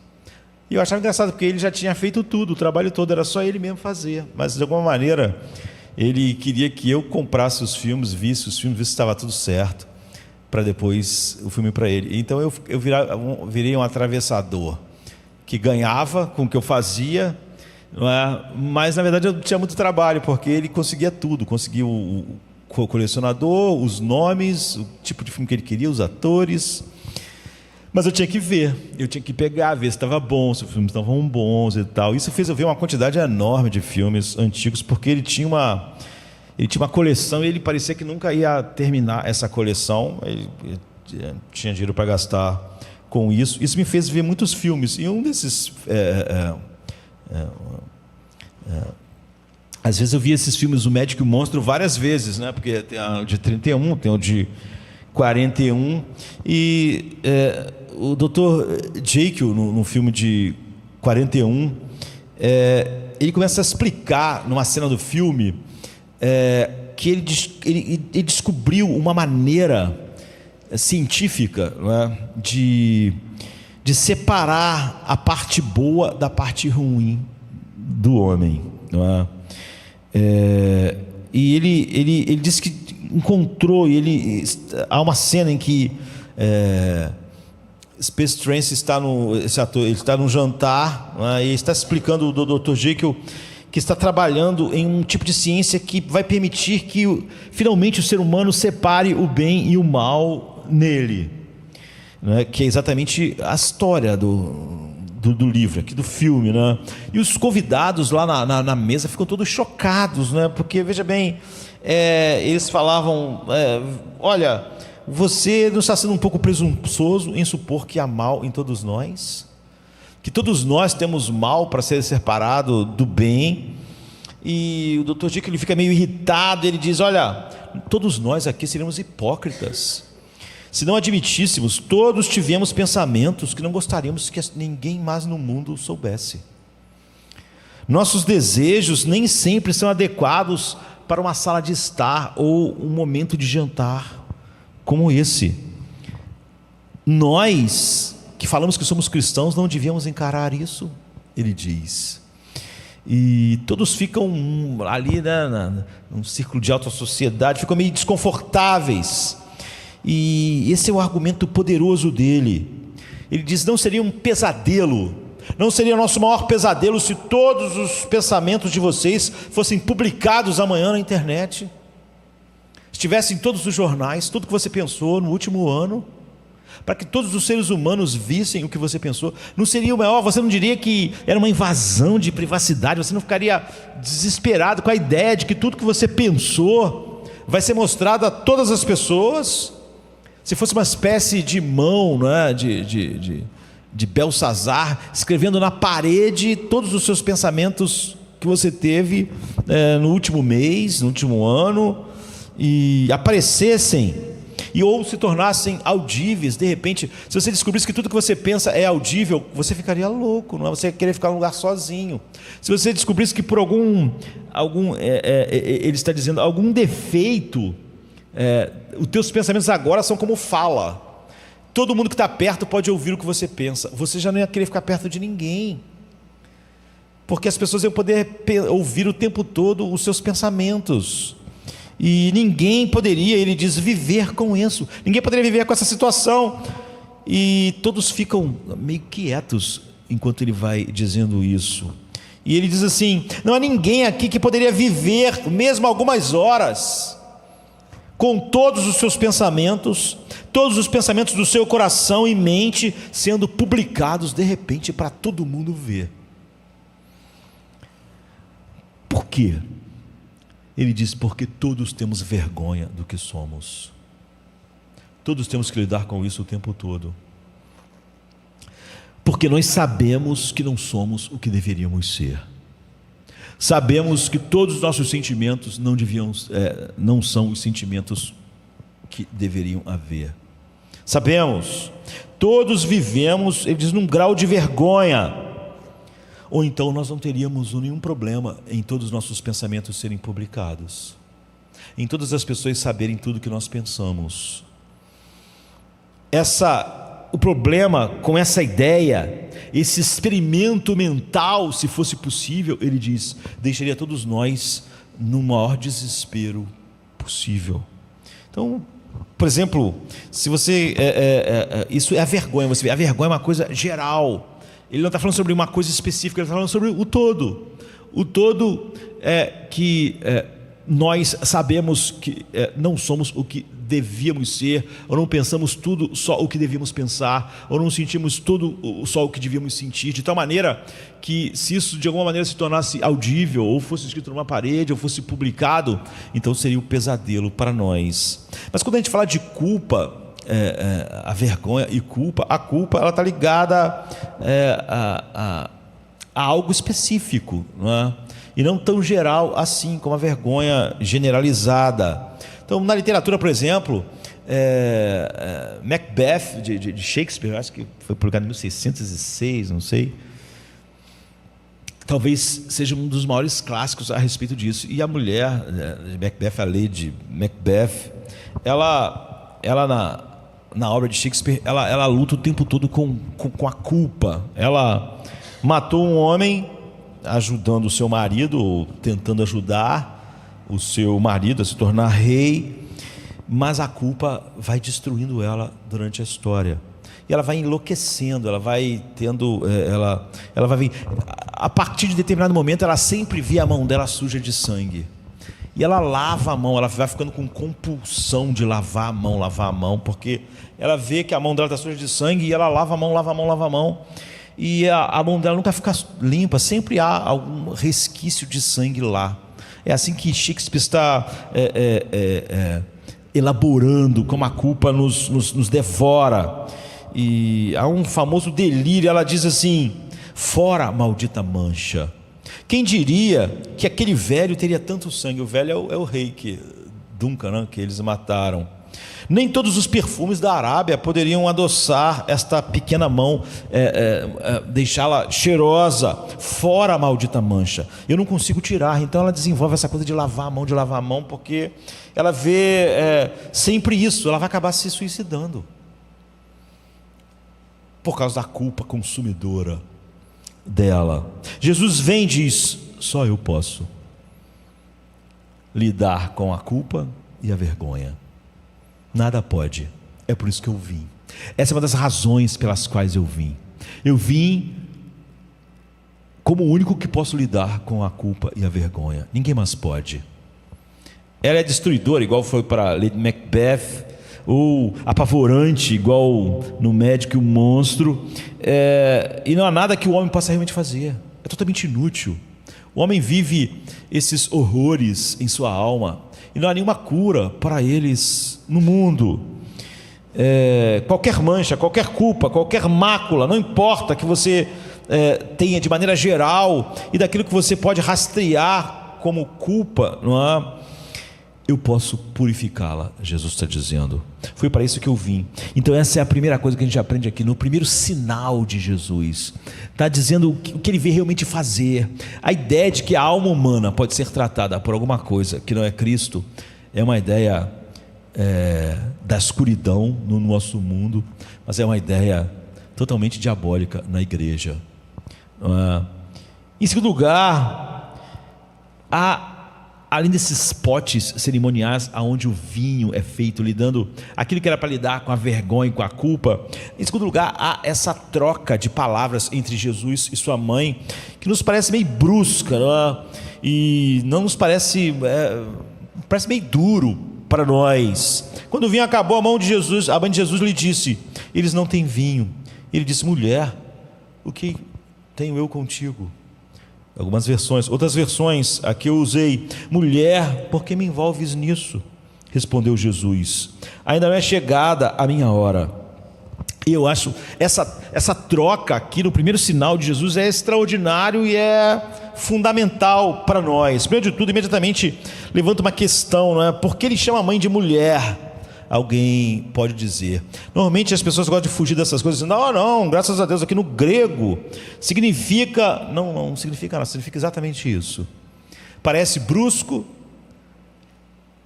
E eu achava engraçado, porque ele já tinha feito tudo, o trabalho todo, era só ele mesmo fazer. Mas, de alguma maneira, ele queria que eu comprasse os filmes, visse os filmes, visse se estava tudo certo, para depois o filme para ele. Então, eu virei um atravessador, que ganhava com o que eu fazia, não é? Mas, na verdade, eu tinha muito trabalho, porque ele conseguia tudo, conseguia o colecionador, os nomes, o tipo de filme que ele queria, os atores. Mas eu tinha que ver, eu tinha que pegar, ver se estava bom, se os filmes estavam bons e tal. Isso fez eu ver uma quantidade enorme de filmes antigos, porque ele tinha uma coleção e ele parecia que nunca ia terminar essa coleção. Ele tinha dinheiro para gastar com isso. Isso me fez ver muitos filmes. E um desses... às vezes eu via esses filmes, O Médico e o Monstro, várias vezes, né? Porque tem o de 31, tem o de 41. E o Dr. Jekyll, no filme de 41, ele começa a explicar, numa cena do filme, que ele descobriu uma maneira científica, né, de separar a parte boa da parte ruim do homem, não é? E ele disse que encontrou, há uma cena em que Space Trance esse ator, ele está num jantar, né, e está explicando o Dr. Jekyll que está trabalhando em um tipo de ciência que vai permitir que finalmente o ser humano separe o bem e o mal nele, né, que é exatamente a história do livro, aqui do filme, né? E os convidados lá na mesa ficam todos chocados, né? Porque, veja bem, eles falavam, olha, você não está sendo um pouco presunçoso em supor que há mal em todos nós? Que todos nós temos mal para ser separado do bem? E o Dr. Dick, ele fica meio irritado, ele diz, olha, todos nós aqui seríamos hipócritas se não admitíssemos, todos tivemos pensamentos que não gostaríamos que ninguém mais no mundo soubesse. Nossos desejos nem sempre são adequados para uma sala de estar ou um momento de jantar como esse. Nós, que falamos que somos cristãos, não devíamos encarar isso, ele diz. E todos ficam ali, né, num círculo de alta sociedade, ficam meio desconfortáveis. E esse é o argumento poderoso dele. Ele diz, não seria um pesadelo, não seria nosso maior pesadelo se todos os pensamentos de vocês fossem publicados amanhã na internet, estivessem em todos os jornais, tudo que você pensou no último ano, para que todos os seres humanos vissem o que você pensou. Não seria o maior, você não diria que era uma invasão de privacidade, você não ficaria desesperado com a ideia de que tudo que você pensou vai ser mostrado a todas as pessoas? Se fosse uma espécie de mão, né, de Belsazar, escrevendo na parede todos os seus pensamentos que você teve no último mês, no último ano, e aparecessem, ou se tornassem audíveis, de repente, se você descobrisse que tudo que você pensa é audível, você ficaria louco, não é? Você ia querer ficar num lugar sozinho. Se você descobrisse que por ele está dizendo, algum defeito, os teus pensamentos agora são como fala. Todo mundo que está perto pode ouvir o que você pensa. Você já não ia querer ficar perto de ninguém, porque as pessoas iam poder ouvir o tempo todo os seus pensamentos. E ninguém poderia, ele diz, viver com isso. Ninguém poderia viver com essa situação. E todos ficam meio quietos enquanto ele vai dizendo isso. E ele diz assim, não há ninguém aqui que poderia viver mesmo algumas horas com todos os seus pensamentos, todos os pensamentos do seu coração e mente sendo publicados de repente para todo mundo ver. Por quê? Ele diz, porque todos temos vergonha do que somos. Todos temos que lidar com isso o tempo todo. Porque nós sabemos que não somos o que deveríamos ser. Sabemos que todos os nossos sentimentos não são os sentimentos que deveriam haver. Sabemos, todos vivemos, ele diz, num grau de vergonha. Ou então nós não teríamos nenhum problema em todos os nossos pensamentos serem publicados, em todas as pessoas saberem tudo que nós pensamos. O problema com essa ideia, esse experimento mental, se fosse possível, ele diz, deixaria todos nós no maior desespero possível. Então, por exemplo, se você isso é a vergonha. Você vê, a vergonha é uma coisa geral. Ele não está falando sobre uma coisa específica, ele está falando sobre o todo. O todo é que nós sabemos que não somos o que devíamos ser, ou não pensamos tudo só o que devíamos pensar, ou não sentimos tudo só o que devíamos sentir, de tal maneira que se isso de alguma maneira se tornasse audível, ou fosse escrito numa parede, ou fosse publicado, então seria um pesadelo para nós. Mas quando a gente fala de culpa, a vergonha e culpa, a culpa ela está ligada a algo específico, não é? E não tão geral assim como a vergonha generalizada. Então, na literatura, por exemplo, Macbeth de Shakespeare, acho que foi publicado em 1606, não sei, talvez seja um dos maiores clássicos a respeito disso. E a mulher de Macbeth, a Lady Macbeth, ela na obra de Shakespeare, ela luta o tempo todo com a culpa. Ela matou um homem ajudando o seu marido, ou tentando ajudar o seu marido a se tornar rei, mas a culpa vai destruindo ela durante a história. E ela vai enlouquecendo, ela vai tendo, ela vai vir, a partir de determinado momento, ela sempre vê a mão dela suja de sangue. E ela lava a mão, ela vai ficando com compulsão de lavar a mão, porque ela vê que a mão dela está suja de sangue e ela lava a mão. e a mão dela nunca fica limpa, sempre há algum resquício de sangue lá. É assim que Shakespeare está elaborando como a culpa nos devora. E há um famoso delírio, ela diz assim: fora, maldita mancha. Quem diria que aquele velho teria tanto sangue? O velho é o rei Duncan, né, que eles mataram. Nem todos os perfumes da Arábia poderiam adoçar esta pequena mão, deixá-la cheirosa. Fora a maldita mancha. Eu não consigo tirar. Então ela desenvolve essa coisa de lavar a mão, porque ela vê sempre isso. Ela vai acabar se suicidando por causa da culpa consumidora dela. Jesus vem e diz: só eu posso lidar com a culpa e a vergonha. Nada pode. É por isso que eu vim. Essa é uma das razões pelas quais eu vim. Eu vim como o único que posso lidar com a culpa e a vergonha. Ninguém mais pode. Ela é destruidora, igual foi para Lady Macbeth, ou apavorante, igual no Médico e o Monstro. E não há nada que o homem possa realmente fazer. É totalmente inútil. O homem vive esses horrores em sua alma, e não há nenhuma cura para eles no mundo. Qualquer mancha, qualquer culpa, qualquer mácula, não importa que você tenha de maneira geral, e daquilo que você pode rastrear como culpa, não é? Eu posso purificá-la, Jesus está dizendo. Foi para isso que eu vim. Então essa é a primeira coisa que a gente aprende aqui, no primeiro sinal de Jesus. Está dizendo o que ele veio realmente fazer. A ideia de que a alma humana pode ser tratada por alguma coisa que não é Cristo, é uma ideia da escuridão no nosso mundo, mas é uma ideia totalmente diabólica na igreja. Em segundo lugar, além desses potes cerimoniais onde o vinho é feito, lidando aquilo que era para lidar com a vergonha e com a culpa, em segundo lugar, há essa troca de palavras entre Jesus e sua mãe, que nos parece meio brusca, não é? E não nos parece meio duro para nós. Quando o vinho acabou, a mãe de Jesus lhe disse: eles não têm vinho. Ele disse: mulher, o que tenho eu contigo? Algumas versões, outras versões, aqui eu usei: mulher, por que me envolves nisso? Respondeu Jesus: ainda não é chegada a minha hora. E eu acho essa troca aqui no primeiro sinal de Jesus é extraordinário e é fundamental para nós. Primeiro de tudo, imediatamente levanta uma questão, não é? Por que ele chama a mãe de mulher? Alguém pode dizer. Normalmente as pessoas gostam de fugir dessas coisas, dizendo: não, graças a Deus, aqui no grego significa, não significa nada, significa exatamente isso. Parece brusco,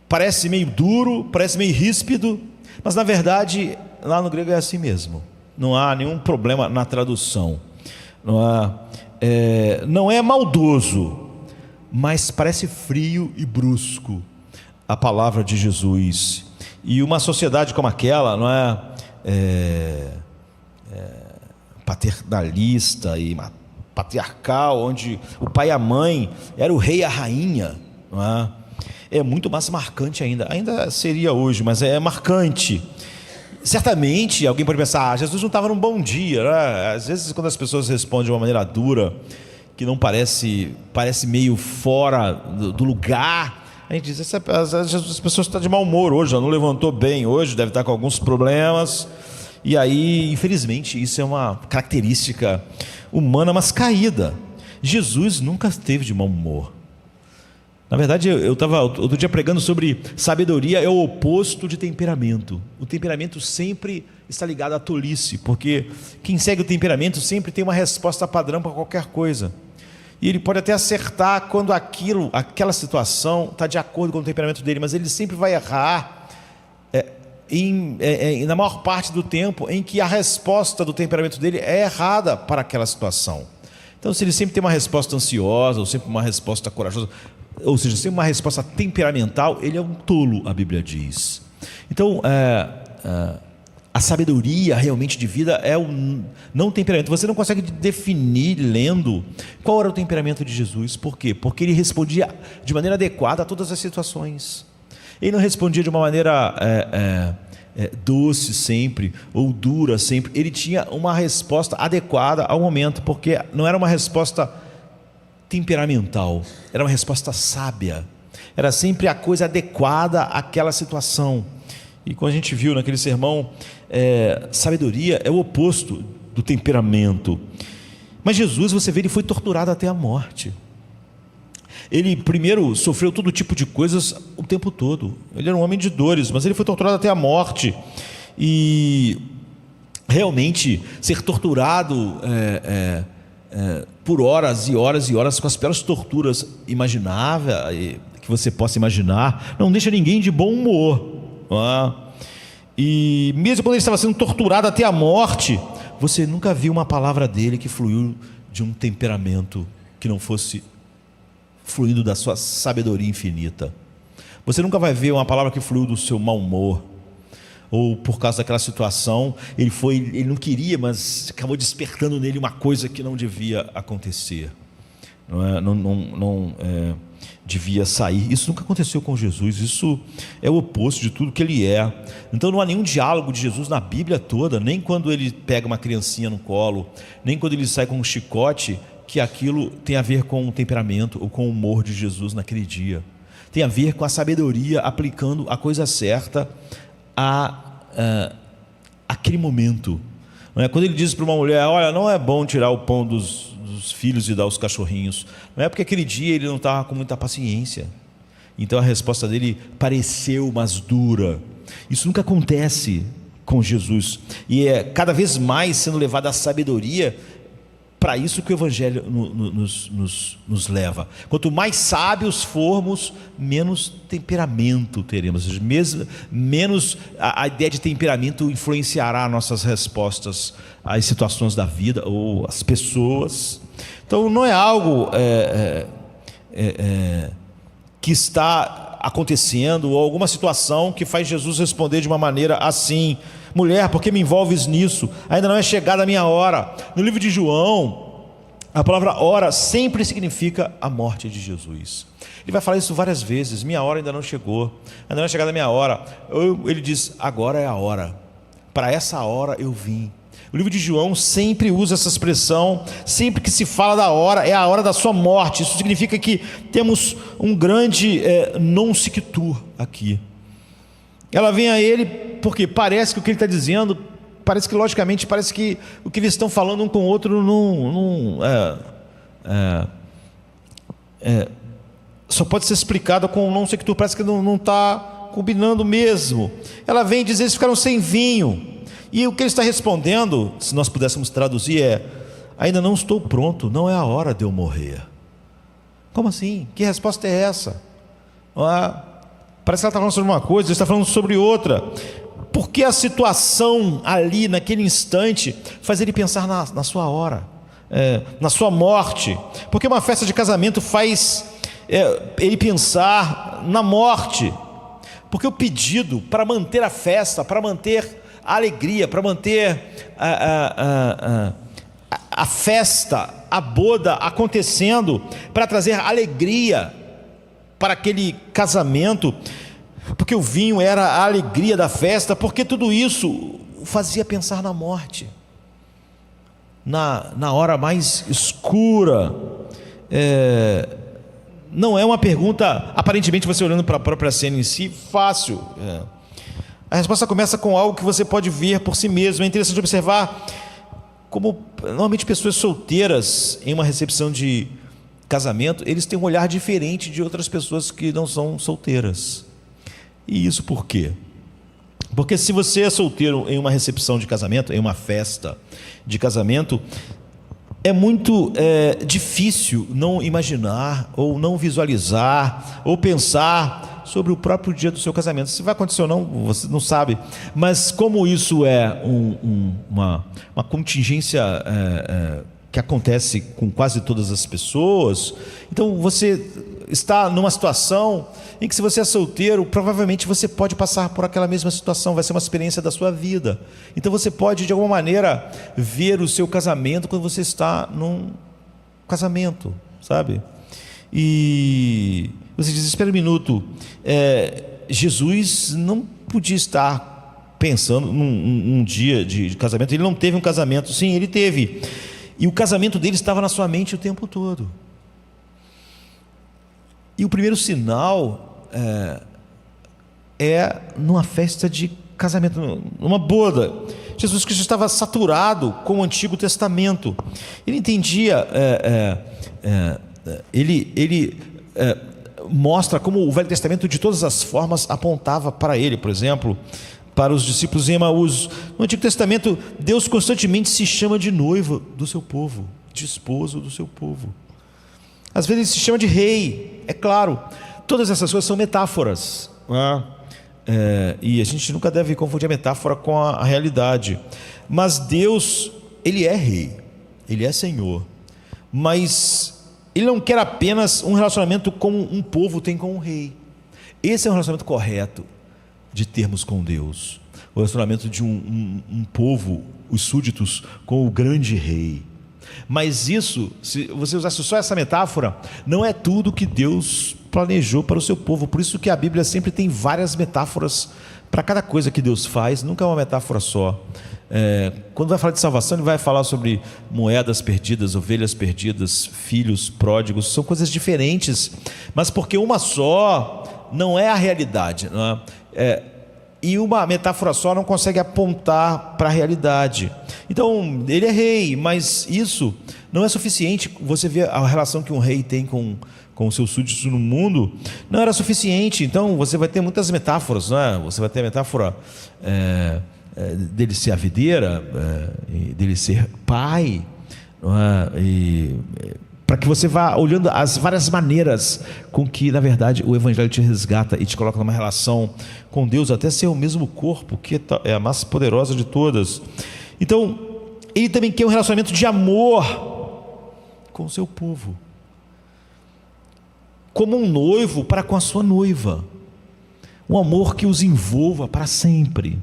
parece meio duro, parece meio ríspido, mas na verdade lá no grego é assim mesmo. Não há nenhum problema na tradução. Não é maldoso, mas parece frio e brusco a palavra de Jesus. E uma sociedade como aquela, não paternalista e patriarcal, onde o pai e a mãe era o rei e a rainha, não é muito mais marcante ainda seria hoje, mas é marcante. Certamente alguém pode pensar: Jesus não estava num bom dia, né? Às vezes quando as pessoas respondem de uma maneira dura, que não parece meio fora do lugar, a gente diz: as pessoas estão de mau humor hoje, ela não levantou bem hoje, deve estar com alguns problemas. E aí, infelizmente, isso é uma característica humana, mas caída. Jesus nunca esteve de mau humor. Na verdade, eu estava outro dia pregando sobre sabedoria é o oposto de temperamento. O temperamento sempre está ligado à tolice, porque quem segue o temperamento sempre tem uma resposta padrão para qualquer coisa. E ele pode até acertar quando aquela situação está de acordo com o temperamento dele, mas ele sempre vai errar na maior parte do tempo em que a resposta do temperamento dele é errada para aquela situação. Então, se ele sempre tem uma resposta ansiosa, ou sempre uma resposta corajosa, ou seja, sempre uma resposta temperamental, ele é um tolo, a Bíblia diz. Então, a sabedoria realmente de vida é não o temperamento. Você não consegue definir lendo qual era o temperamento de Jesus. Por quê? Porque ele respondia de maneira adequada a todas as situações. Ele não respondia de uma maneira doce sempre ou dura sempre. Ele tinha uma resposta adequada ao momento, porque não era uma resposta temperamental, era uma resposta sábia. Era sempre a coisa adequada àquela situação. E quando a gente viu naquele sermão, sabedoria é o oposto do temperamento. Mas Jesus, você vê, ele foi torturado até a morte. Ele primeiro sofreu todo tipo de coisas o tempo todo. Ele era um homem de dores, mas ele foi torturado até a morte. E realmente ser torturado por horas e horas e horas, com as piores torturas imagináveis que você possa imaginar, não deixa ninguém de bom humor. E mesmo quando ele estava sendo torturado até a morte, você nunca viu uma palavra dele que fluiu de um temperamento que não fosse fluindo da sua sabedoria infinita. Você nunca vai ver uma palavra que fluiu do seu mau humor, ou por causa daquela situação, ele não queria, mas acabou despertando nele uma coisa que não devia acontecer, não devia sair. Isso nunca aconteceu com Jesus. Isso é o oposto de tudo que ele é. Então não há nenhum diálogo de Jesus na Bíblia toda, nem quando ele pega uma criancinha no colo, nem quando ele sai com um chicote, que aquilo tem a ver com o temperamento ou com o humor de Jesus naquele dia. Tem a ver com a sabedoria, aplicando a coisa certa àquele momento. Quando ele diz para uma mulher: olha, não é bom tirar o pão dos filhos e dar aos cachorrinhos, não é porque aquele dia ele não estava com muita paciência. Então a resposta dele pareceu mais dura. Isso nunca acontece com Jesus, e é cada vez mais sendo levado à sabedoria. Para isso que o Evangelho nos leva. Quanto mais sábios formos, menos temperamento teremos. Menos a ideia de temperamento influenciará nossas respostas às situações da vida ou às pessoas. Então não é algo que está acontecendo, ou alguma situação que faz Jesus responder de uma maneira assim: mulher, por que me envolves nisso? Ainda não é chegada a minha hora. No livro de João, a palavra hora sempre significa a morte de Jesus. Ele vai falar isso várias vezes: minha hora ainda não chegou, ainda não é chegada a minha hora. Ele diz: agora é a hora, para essa hora eu vim. O livro de João sempre usa essa expressão. Sempre que se fala da hora, é a hora da sua morte. Isso significa que temos um grande non sequitur aqui. Ela vem a ele porque parece que o que ele está dizendo, parece que logicamente, parece que o que eles estão falando um com o outro só pode ser explicado com um non sequitur. Parece que não está combinando mesmo. Ela vem dizer: eles ficaram sem vinho. E o que ele está respondendo, se nós pudéssemos traduzir, é: ainda não estou pronto, não é a hora de eu morrer. Como assim? Que resposta é essa? Parece que ela está falando sobre uma coisa, ele está falando sobre outra. Porque a situação ali, naquele instante, faz ele pensar na sua hora, na sua morte. Porque uma festa de casamento faz ele pensar na morte. Porque o pedido para manter a festa, para manter a alegria, para manter a festa, a boda acontecendo, para trazer alegria para aquele casamento, porque o vinho era a alegria da festa, porque tudo isso o fazia pensar na morte, na hora mais escura. Não é uma pergunta, aparentemente, você olhando para a própria cena em si, fácil. A resposta começa com algo que você pode ver por si mesmo. É interessante observar como normalmente pessoas solteiras em uma recepção de casamento, eles têm um olhar diferente de outras pessoas que não são solteiras. E isso por quê? Porque se você é solteiro em uma recepção de casamento, em uma festa de casamento, é muito difícil não imaginar, ou não visualizar, ou pensar sobre o próprio dia do seu casamento. Se vai acontecer ou não, você não sabe. Mas como isso é uma contingência que acontece com quase todas as pessoas, então você está numa situação em que, se você é solteiro, provavelmente você pode passar por aquela mesma situação, vai ser uma experiência da sua vida. Então você pode, de alguma maneira, ver o seu casamento quando você está num casamento, sabe? E você diz: espera um minuto, Jesus não podia estar pensando num dia de casamento. Ele não teve um casamento. Sim, ele teve. E o casamento dele estava na sua mente o tempo todo. E o primeiro sinal é numa festa de casamento, numa boda. Jesus Cristo estava saturado com o Antigo Testamento. Ele entendia, ele mostra como o Velho Testamento de todas as formas apontava para ele. Por exemplo, para os discípulos em Emaús, no Antigo Testamento Deus constantemente se chama de noiva do seu povo, de esposo do seu povo. Às vezes ele se chama de rei, é claro. Todas essas coisas são metáforas, né? E a gente nunca deve confundir a metáfora com a realidade. Mas Deus, Ele é rei, Ele é Senhor, mas Ele não quer apenas um relacionamento como um povo tem com um rei. Esse é o relacionamento correto de termos com Deus, o relacionamento de um povo, os súditos, com o grande rei. Mas isso, se você usasse só essa metáfora, não é tudo que Deus planejou para o seu povo. Por isso que a Bíblia sempre tem várias metáforas para cada coisa que Deus faz, nunca é uma metáfora só. Quando vai falar de salvação, ele vai falar sobre moedas perdidas, ovelhas perdidas, filhos pródigos. São coisas diferentes, mas porque uma só não é a realidade, não é? E uma metáfora só não consegue apontar para a realidade. Então, ele é rei, mas isso não é suficiente. Você vê a relação que um rei tem com os seus súditos no mundo, não era suficiente. Então, você vai ter muitas metáforas, né? Você vai ter a metáfora dele ser a videira, dele ser pai, não é? Para que você vá olhando as várias maneiras com que, na verdade, o Evangelho te resgata e te coloca numa relação com Deus, até ser o mesmo corpo, que é a mais poderosa de todas. Então, ele também quer um relacionamento de amor com o seu povo, como um noivo para com a sua noiva, um amor que os envolva para sempre.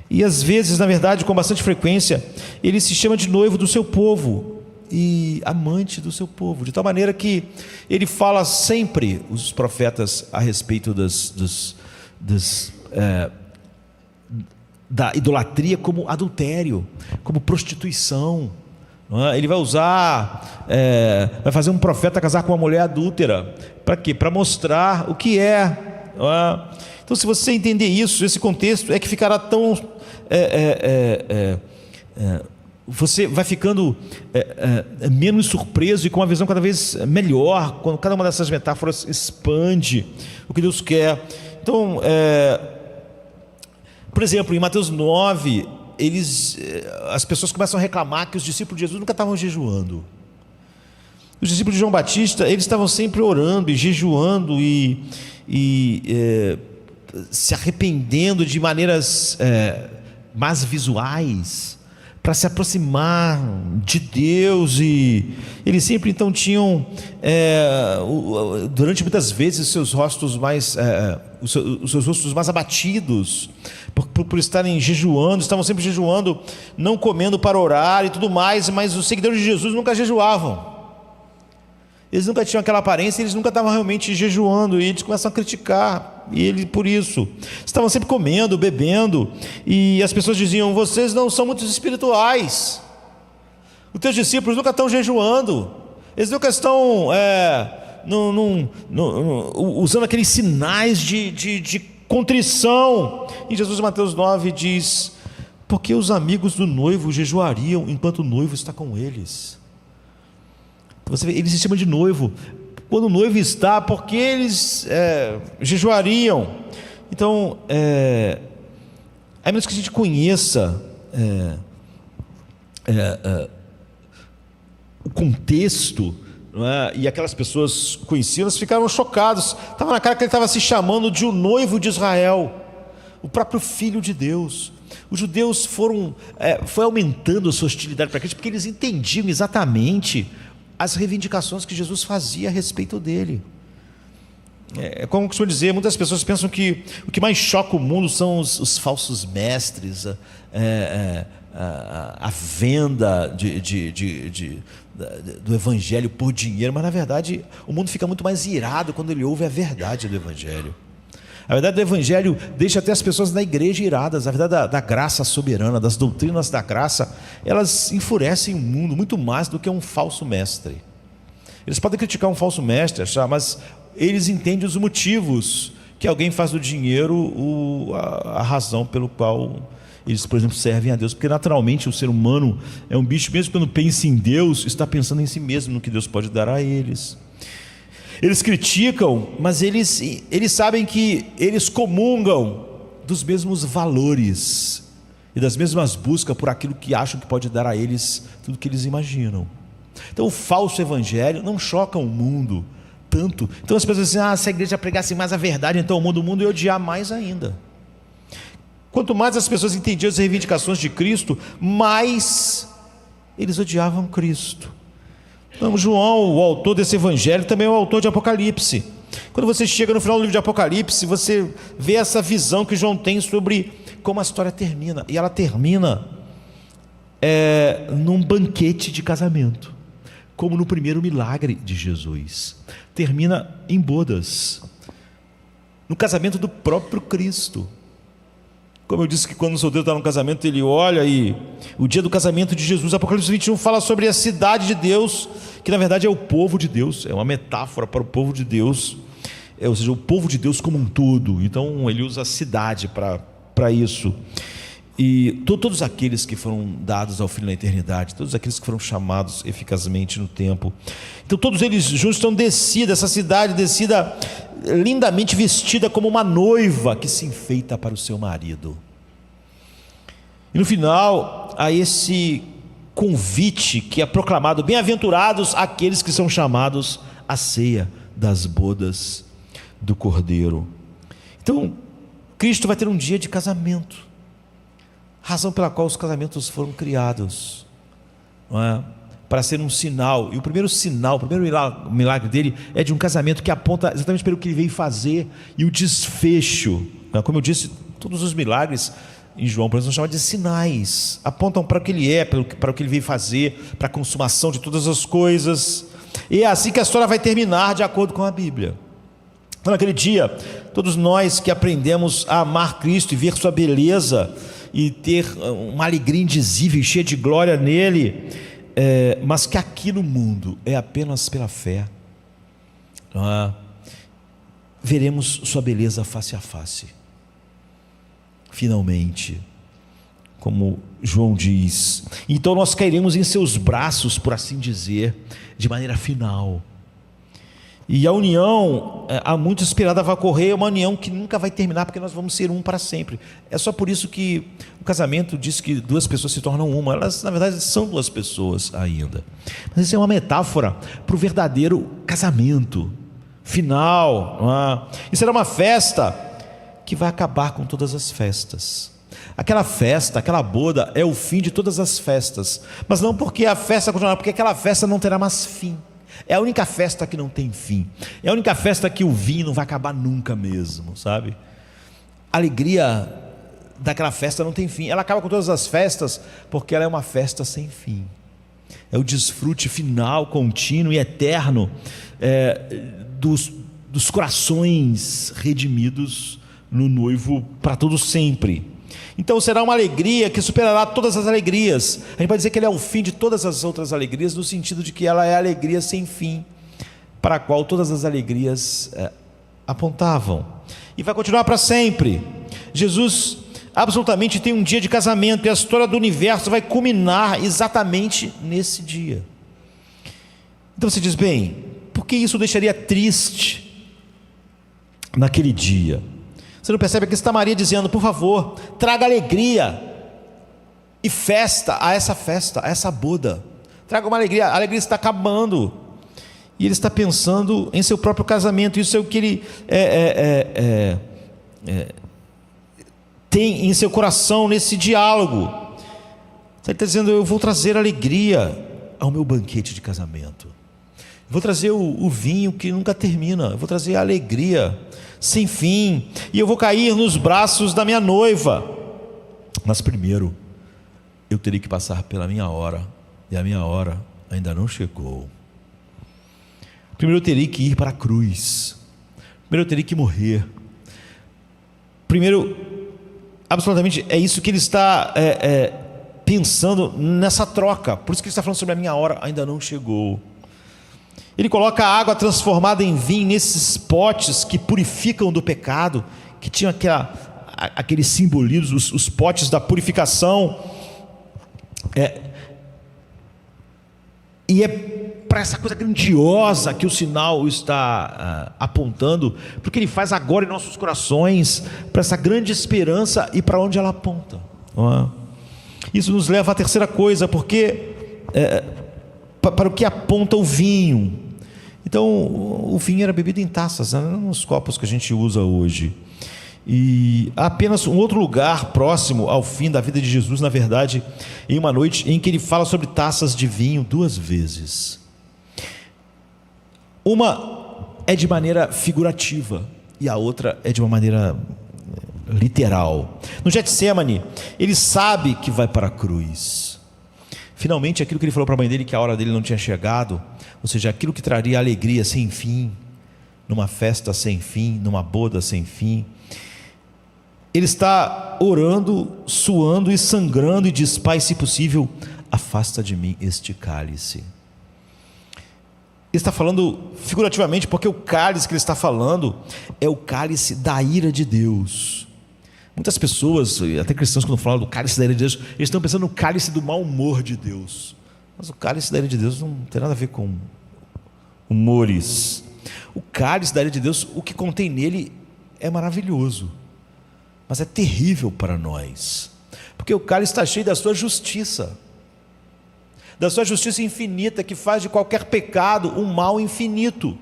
E às vezes, na verdade, com bastante frequência, ele se chama de noivo do seu povo e amante do seu povo, de tal maneira que ele fala sempre, os profetas, a respeito da idolatria como adultério, como prostituição, não é? Ele vai usar, vai fazer um profeta casar com uma mulher adúltera, para quê? Para mostrar o que é, não é? Então, se você entender isso, esse contexto, é que ficará tão você vai ficando menos surpreso e com uma visão cada vez melhor, quando cada uma dessas metáforas expande o que Deus quer. Então, por exemplo, em Mateus 9, as pessoas começam a reclamar que os discípulos de Jesus nunca estavam jejuando. Os discípulos de João Batista, eles estavam sempre orando e jejuando e se arrependendo de maneiras mais visuais, para se aproximar de Deus. E eles sempre então tinham, durante muitas vezes, os seus rostos mais abatidos, por estarem jejuando. Estavam sempre jejuando, não comendo para orar e tudo mais. Mas os seguidores de Jesus nunca jejuavam, eles nunca tinham aquela aparência, eles nunca estavam realmente jejuando, e eles começam a criticar ele por isso. Estavam sempre comendo, bebendo, e as pessoas diziam: vocês não são muito espirituais, os teus discípulos nunca estão jejuando, eles nunca estão usando aqueles sinais de contrição. E Jesus, em Mateus 9, diz: porque os amigos do noivo jejuariam enquanto o noivo está com eles. Você vê, ele se chama de noivo quando o noivo está, porque eles jejuariam. Então, a menos que a gente conheça o contexto, não é? E aquelas pessoas conheciam, elas ficaram chocados. Estava na cara que ele estava se chamando de o noivo de Israel, o próprio Filho de Deus. Os judeus foi aumentando a sua hostilidade para Cristo, porque eles entendiam exatamente as reivindicações que Jesus fazia a respeito dele. Como eu costumo dizer, muitas pessoas pensam que o que mais choca o mundo são os falsos mestres, a venda do evangelho por dinheiro. Mas na verdade o mundo fica muito mais irado quando ele ouve a verdade do evangelho. A verdade do Evangelho deixa até as pessoas na igreja iradas. A verdade da graça soberana, das doutrinas da graça, elas enfurecem o mundo muito mais do que um falso mestre. Eles podem criticar um falso mestre, mas eles entendem os motivos que alguém faz do dinheiro a razão pelo qual eles, por exemplo, servem a Deus. Porque naturalmente o ser humano é um bicho, mesmo quando pensa em Deus, está pensando em si mesmo, no que Deus pode dar a eles. Eles criticam, mas eles sabem que eles comungam dos mesmos valores e das mesmas buscas por aquilo que acham que pode dar a eles tudo que eles imaginam. Então o falso evangelho não choca o mundo tanto. Então as pessoas dizem, se a igreja pregasse mais a verdade, então o mundo ia odiar mais ainda. Quanto mais as pessoas entendiam as reivindicações de Cristo, mais eles odiavam Cristo. Então João, o autor desse evangelho, também é o autor de Apocalipse. Quando você chega no final do livro de Apocalipse, você vê essa visão que João tem sobre como a história termina. E ela termina num banquete de casamento, como no primeiro milagre de Jesus. Termina em bodas, no casamento do próprio Cristo. Como eu disse que quando o solteiro está no casamento, ele olha e o dia do casamento de Jesus, Apocalipse 21 fala sobre a cidade de Deus, que na verdade é o povo de Deus, é uma metáfora para o povo de Deus, ou seja, o povo de Deus como um todo. Então ele usa a cidade para isso. E todos aqueles que foram dados ao Filho na eternidade, todos aqueles que foram chamados eficazmente no tempo, então todos eles juntos estão descida, essa cidade descida, lindamente vestida como uma noiva que se enfeita para o seu marido. E no final há esse convite que é proclamado: bem-aventurados aqueles que são chamados à ceia das bodas do Cordeiro. Então Cristo vai ter um dia de casamento, razão pela qual os casamentos foram criados, não é? Para ser um sinal. E o primeiro sinal, o primeiro milagre dele é de um casamento que aponta exatamente para o que ele veio fazer e o desfecho. Como eu disse, todos os milagres em João, por exemplo, são chamados de sinais, apontam para o que ele é, para o que ele veio fazer, para a consumação de todas as coisas. E é assim que a história vai terminar, de acordo com a Bíblia. Então naquele dia, todos nós que aprendemos a amar Cristo e ver sua beleza e ter uma alegria indizível, cheia de glória nele, mas que aqui no mundo é apenas pela fé, veremos sua beleza face a face, finalmente, como João diz. Então nós cairemos em seus braços, por assim dizer, de maneira final. E a união, há muito esperada, vai ocorrer, é uma união que nunca vai terminar, porque nós vamos ser um para sempre. É só por isso que o casamento diz que duas pessoas se tornam uma. Elas na verdade são duas pessoas ainda, mas isso é uma metáfora para o verdadeiro casamento final. E será uma festa que vai acabar com todas as festas. Aquela festa, aquela boda é o fim de todas as festas, mas não porque a festa continuará, porque aquela festa não terá mais fim. É a única festa que não tem fim. É a única festa que o vinho não vai acabar nunca mesmo, sabe? A alegria daquela festa não tem fim. Ela acaba com todas as festas porque ela é uma festa sem fim. É o desfrute final, contínuo e eterno dos corações redimidos no noivo para todo sempre. Então será uma alegria que superará todas as alegrias. A gente pode dizer que ele é o fim de todas as outras alegrias, no sentido de que ela é a alegria sem fim, para a qual todas as alegrias apontavam. E vai continuar para sempre. Jesus absolutamente tem um dia de casamento, e a história do universo vai culminar exatamente nesse dia. Então você diz, bem, por que isso deixaria triste naquele dia? Você não percebe que está Maria dizendo, por favor, traga alegria e festa a essa boda. Traga uma alegria, a alegria está acabando. E ele está pensando em seu próprio casamento. Isso é o que ele tem em seu coração nesse diálogo. Ele está dizendo, eu vou trazer alegria ao meu banquete de casamento. Eu vou trazer o vinho que nunca termina. Eu vou trazer a alegria sem fim, e eu vou cair nos braços da minha noiva. Mas primeiro eu terei que passar pela minha hora, e a minha hora ainda não chegou. Primeiro eu terei que ir para a cruz. Primeiro eu terei que morrer. Primeiro, absolutamente, é isso que ele está pensando nessa troca. Por isso que ele está falando sobre a minha hora ainda não chegou. Ele coloca a água transformada em vinho nesses potes que purificam do pecado, que tinham aqueles simbolismos, os potes da purificação. E é para essa coisa grandiosa que o sinal está apontando, porque ele faz agora em nossos corações, para essa grande esperança e para onde ela aponta. Não é? Isso nos leva à terceira coisa, porque para o que aponta o vinho. Então, o vinho era bebido em taças, não nos copos que a gente usa hoje. E há apenas um outro lugar próximo ao fim da vida de Jesus, na verdade, em uma noite em que ele fala sobre taças de vinho 2 vezes. Uma é de maneira figurativa e a outra é de uma maneira literal. No Getsêmani, ele sabe que vai para a cruz. Finalmente, aquilo que ele falou para a mãe dele, que a hora dele não tinha chegado, ou seja, aquilo que traria alegria sem fim, numa festa sem fim, numa boda sem fim. Ele está orando, suando e sangrando e diz: Pai, se possível, afasta de mim este cálice. Ele está falando figurativamente, porque o cálice que ele está falando é o cálice da ira de Deus. Muitas pessoas, até cristãos, quando falam do cálice da ira de Deus, eles estão pensando no cálice do mau humor de Deus. Mas o cálice da ira de Deus não tem nada a ver com humores. O cálice da ira de Deus, o que contém nele é maravilhoso, mas é terrível para nós, porque o cálice está cheio da sua justiça infinita, que faz de qualquer pecado um mal infinito.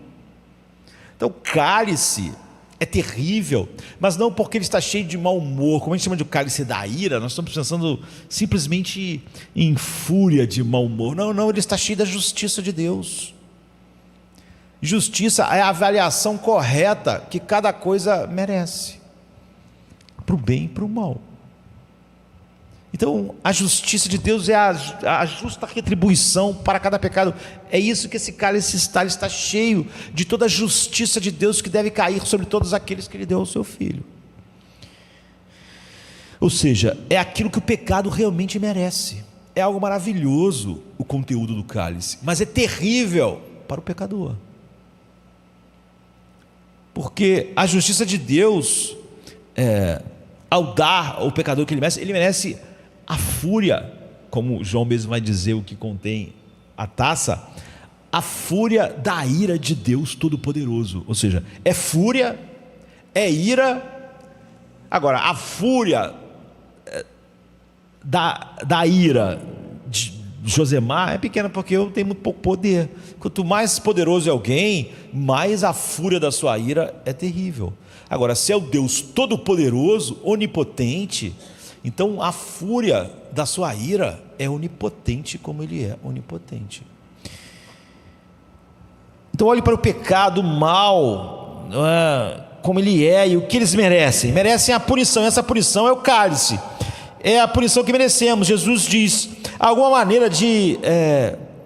Então o cálice é terrível, mas não porque ele está cheio de mau humor, como a gente chama de cálice da ira. Nós estamos pensando simplesmente em fúria de mau humor. Não, ele está cheio da justiça de Deus. Justiça é a avaliação correta que cada coisa merece, para o bem e para o mal. Então a justiça de Deus é a justa retribuição para cada pecado. É isso que esse cálice está. Ele está cheio de toda a justiça de Deus que deve cair sobre todos aqueles que Ele deu ao seu Filho. Ou seja, é aquilo que o pecado realmente merece. É algo maravilhoso o conteúdo do cálice, mas é terrível para o pecador, porque a justiça de Deus, ao dar ao pecador o que ele merece a fúria, como João mesmo vai dizer o que contém a taça, a fúria da ira de Deus Todo-Poderoso. Ou seja, é fúria, é ira. Agora, a fúria da ira de Josemar é pequena, porque eu tenho muito pouco poder. Quanto mais poderoso é alguém, mais a fúria da sua ira é terrível. Agora, se é o Deus Todo-Poderoso, onipotente, então a fúria da sua ira é onipotente, como Ele é onipotente. Então olhe para o pecado, o mal, como ele é e o que eles merecem. Merecem a punição, essa punição é o cálice, é a punição que merecemos. Jesus diz: há alguma maneira de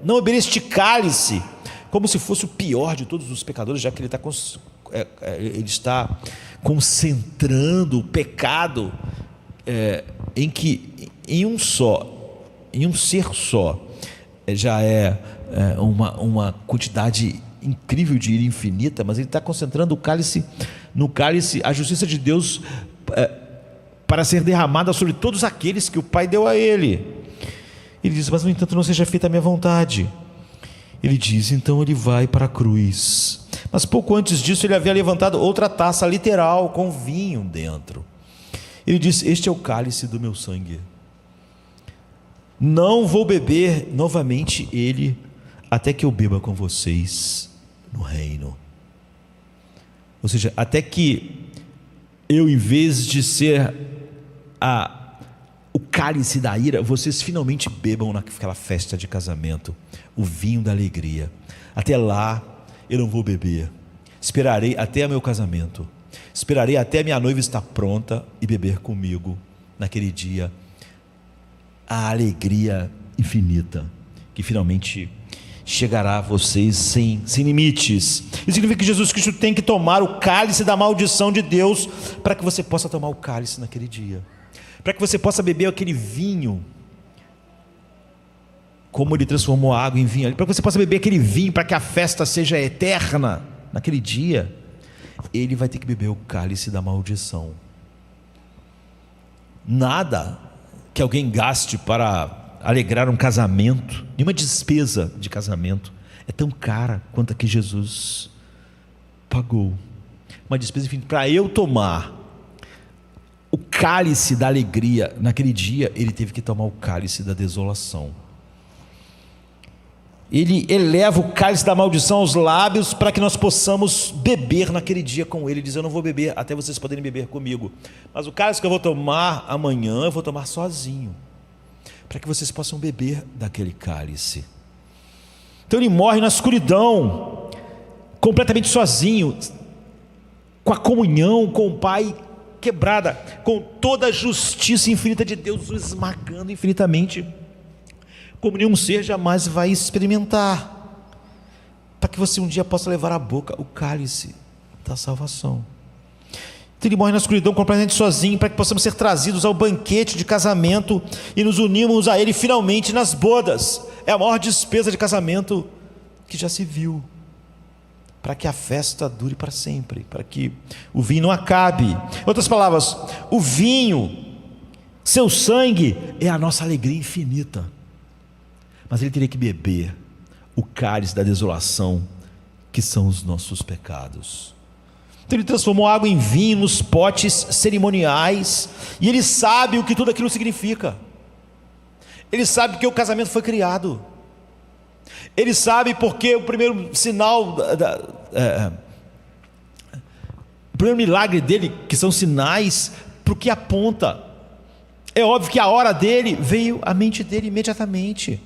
não beber este cálice como se fosse o pior de todos os pecadores, já que ele está concentrando o pecado em um ser só, já é uma quantidade incrível de ira infinita, mas ele está concentrando no cálice a justiça de Deus para ser derramada sobre todos aqueles que o Pai deu a ele. Ele diz: mas no entanto não seja feita a minha vontade. Ele diz, então ele vai para a cruz. Mas pouco antes disso ele havia levantado outra taça literal com vinho dentro. Ele diz: este é o cálice do meu sangue. Não vou beber novamente ele até que eu beba com vocês no reino. Ou seja, até que eu, em vez de ser o cálice da ira, vocês finalmente bebam naquela festa de casamento o vinho da alegria. Até lá eu não vou beber. Esperarei até o meu casamento. Esperarei até minha noiva estar pronta e beber comigo naquele dia a alegria infinita que finalmente chegará a vocês sem limites. Isso significa que Jesus Cristo tem que tomar o cálice da maldição de Deus para que você possa tomar o cálice naquele dia, para que você possa beber aquele vinho, como Ele transformou a água em vinho, para que você possa beber aquele vinho, para que a festa seja eterna naquele dia. Ele vai ter que beber o cálice da maldição. Nada que alguém gaste para alegrar um casamento, nenhuma despesa de casamento é tão cara quanto a que Jesus pagou. Uma despesa infinita. Para eu tomar o cálice da alegria naquele dia, Ele teve que tomar o cálice da desolação. Ele eleva o cálice da maldição aos lábios para que nós possamos beber naquele dia com Ele. Ele diz: eu não vou beber até vocês poderem beber comigo, mas o cálice que eu vou tomar amanhã, eu vou tomar sozinho, para que vocês possam beber daquele cálice. Então Ele morre na escuridão, completamente sozinho, com a comunhão com o Pai quebrada, com toda a justiça infinita de Deus o esmagando infinitamente, como nenhum ser jamais vai experimentar, para que você um dia possa levar à boca o cálice da salvação. Então Ele morre na escuridão completamente sozinho, para que possamos ser trazidos ao banquete de casamento e nos unirmos a Ele finalmente nas bodas. É a maior despesa de casamento que já se viu, para que a festa dure para sempre, para que o vinho não acabe. Em outras palavras, o vinho, seu sangue, é a nossa alegria infinita. Mas Ele teria que beber o cálice da desolação, que são os nossos pecados. Então Ele transformou a água em vinho nos potes cerimoniais, e Ele sabe o que tudo aquilo significa. Ele sabe que o casamento foi criado. Ele sabe porque o primeiro sinal, o primeiro milagre dele, que são sinais para o que aponta. É óbvio que a hora dele veio à mente dele imediatamente.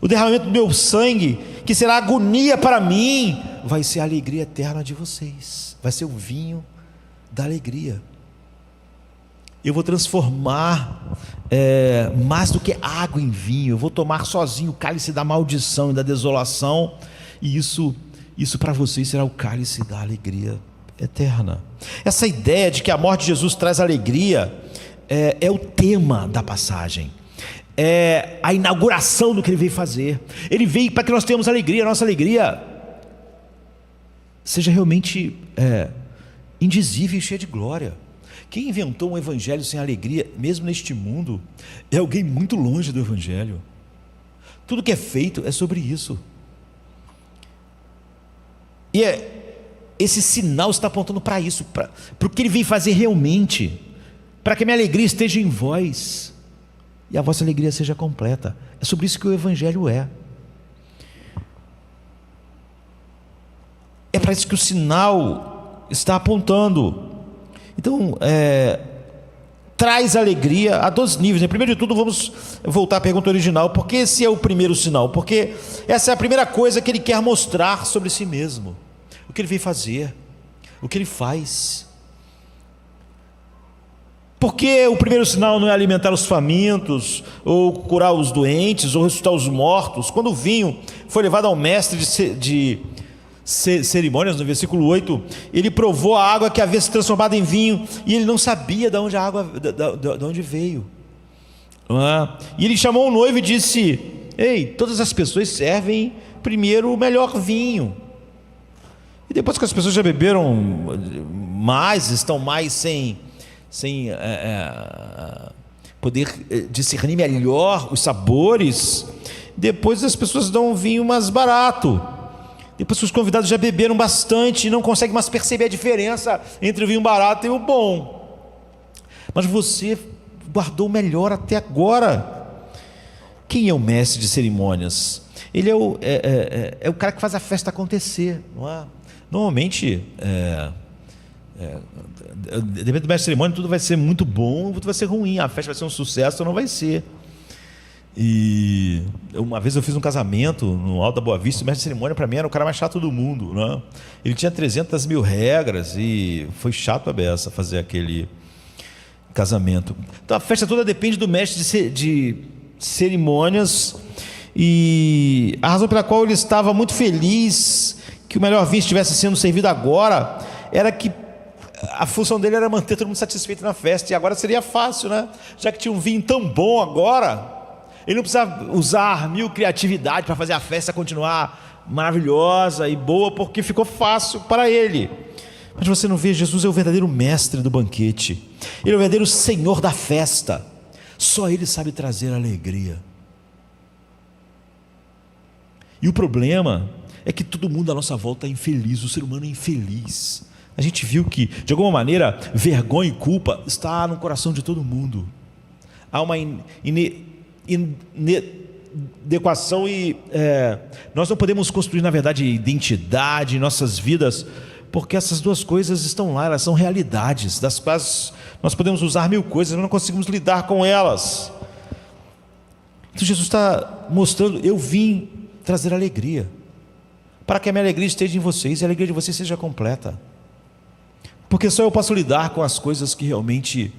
O derramamento do meu sangue, que será agonia para mim, vai ser a alegria eterna de vocês. Vai ser o vinho da alegria. Eu vou transformar mais do que água em vinho. Eu vou tomar sozinho o cálice da maldição e da desolação, e isso para vocês será o cálice da alegria eterna. Essa ideia de que a morte de Jesus traz alegria é o tema da passagem. É a inauguração do que Ele veio fazer. Ele veio para que nós tenhamos alegria, a nossa alegria seja realmente indizível e cheia de glória. Quem inventou um evangelho sem alegria, mesmo neste mundo, é alguém muito longe do evangelho. Tudo que é feito é sobre isso. E esse sinal está apontando para isso, para o que Ele veio fazer realmente, para que a minha alegria esteja em vós e a vossa alegria seja completa. É sobre isso que o evangelho é. É para isso que o sinal está apontando. Então, traz alegria a 2 níveis. Primeiro de tudo, vamos voltar à pergunta original: por que esse é o primeiro sinal? Porque essa é a primeira coisa que Ele quer mostrar sobre si mesmo, o que Ele veio fazer, o que Ele faz. Porque o primeiro sinal não é alimentar os famintos, ou curar os doentes, ou ressuscitar os mortos. Quando o vinho foi levado ao mestre de cerimônias, no versículo 8, ele provou a água que havia se transformado em vinho, e ele não sabia de onde a água de onde veio. E ele chamou o noivo e disse: ei, todas as pessoas servem primeiro o melhor vinho, e depois que as pessoas já beberam mais, estão mais sem poder discernir melhor os sabores, depois as pessoas dão um vinho mais barato. Depois que os convidados já beberam bastante e não conseguem mais perceber a diferença entre o vinho barato e o bom. Mas você guardou o melhor até agora. Quem é o mestre de cerimônias? Ele é o cara que faz a festa acontecer, não é? Normalmente, dependendo do mestre de cerimônia, tudo vai ser muito bom, tudo vai ser ruim. A festa vai ser um sucesso ou não vai ser. E uma vez eu fiz um casamento no Alto da Boa Vista. O mestre de cerimônia, para mim, era o cara mais chato do mundo, né? Ele tinha 300 mil regras e foi chato a beça fazer aquele casamento. Então a festa toda depende do mestre de cerimônias. E a razão pela qual ele estava muito feliz que o melhor vinho estivesse sendo servido agora era que a função dele era manter todo mundo satisfeito na festa, e agora seria fácil, né? Já que tinha um vinho tão bom agora, ele não precisava usar mil criatividade para fazer a festa continuar maravilhosa e boa, porque ficou fácil para ele. Mas você não vê, Jesus é o verdadeiro mestre do banquete, ele é o verdadeiro senhor da festa, só ele sabe trazer alegria. E o problema é que todo mundo à nossa volta é infeliz, o ser humano é infeliz. A gente viu que, de alguma maneira, vergonha e culpa está no coração de todo mundo. Há uma inadequação e nós não podemos construir, na verdade, identidade em nossas vidas, porque essas duas coisas estão lá, elas são realidades, das quais nós podemos usar mil coisas, mas não conseguimos lidar com elas. Então Jesus está mostrando, eu vim trazer alegria, para que a minha alegria esteja em vocês e a alegria de vocês seja completa. Porque só eu posso lidar com as coisas que realmente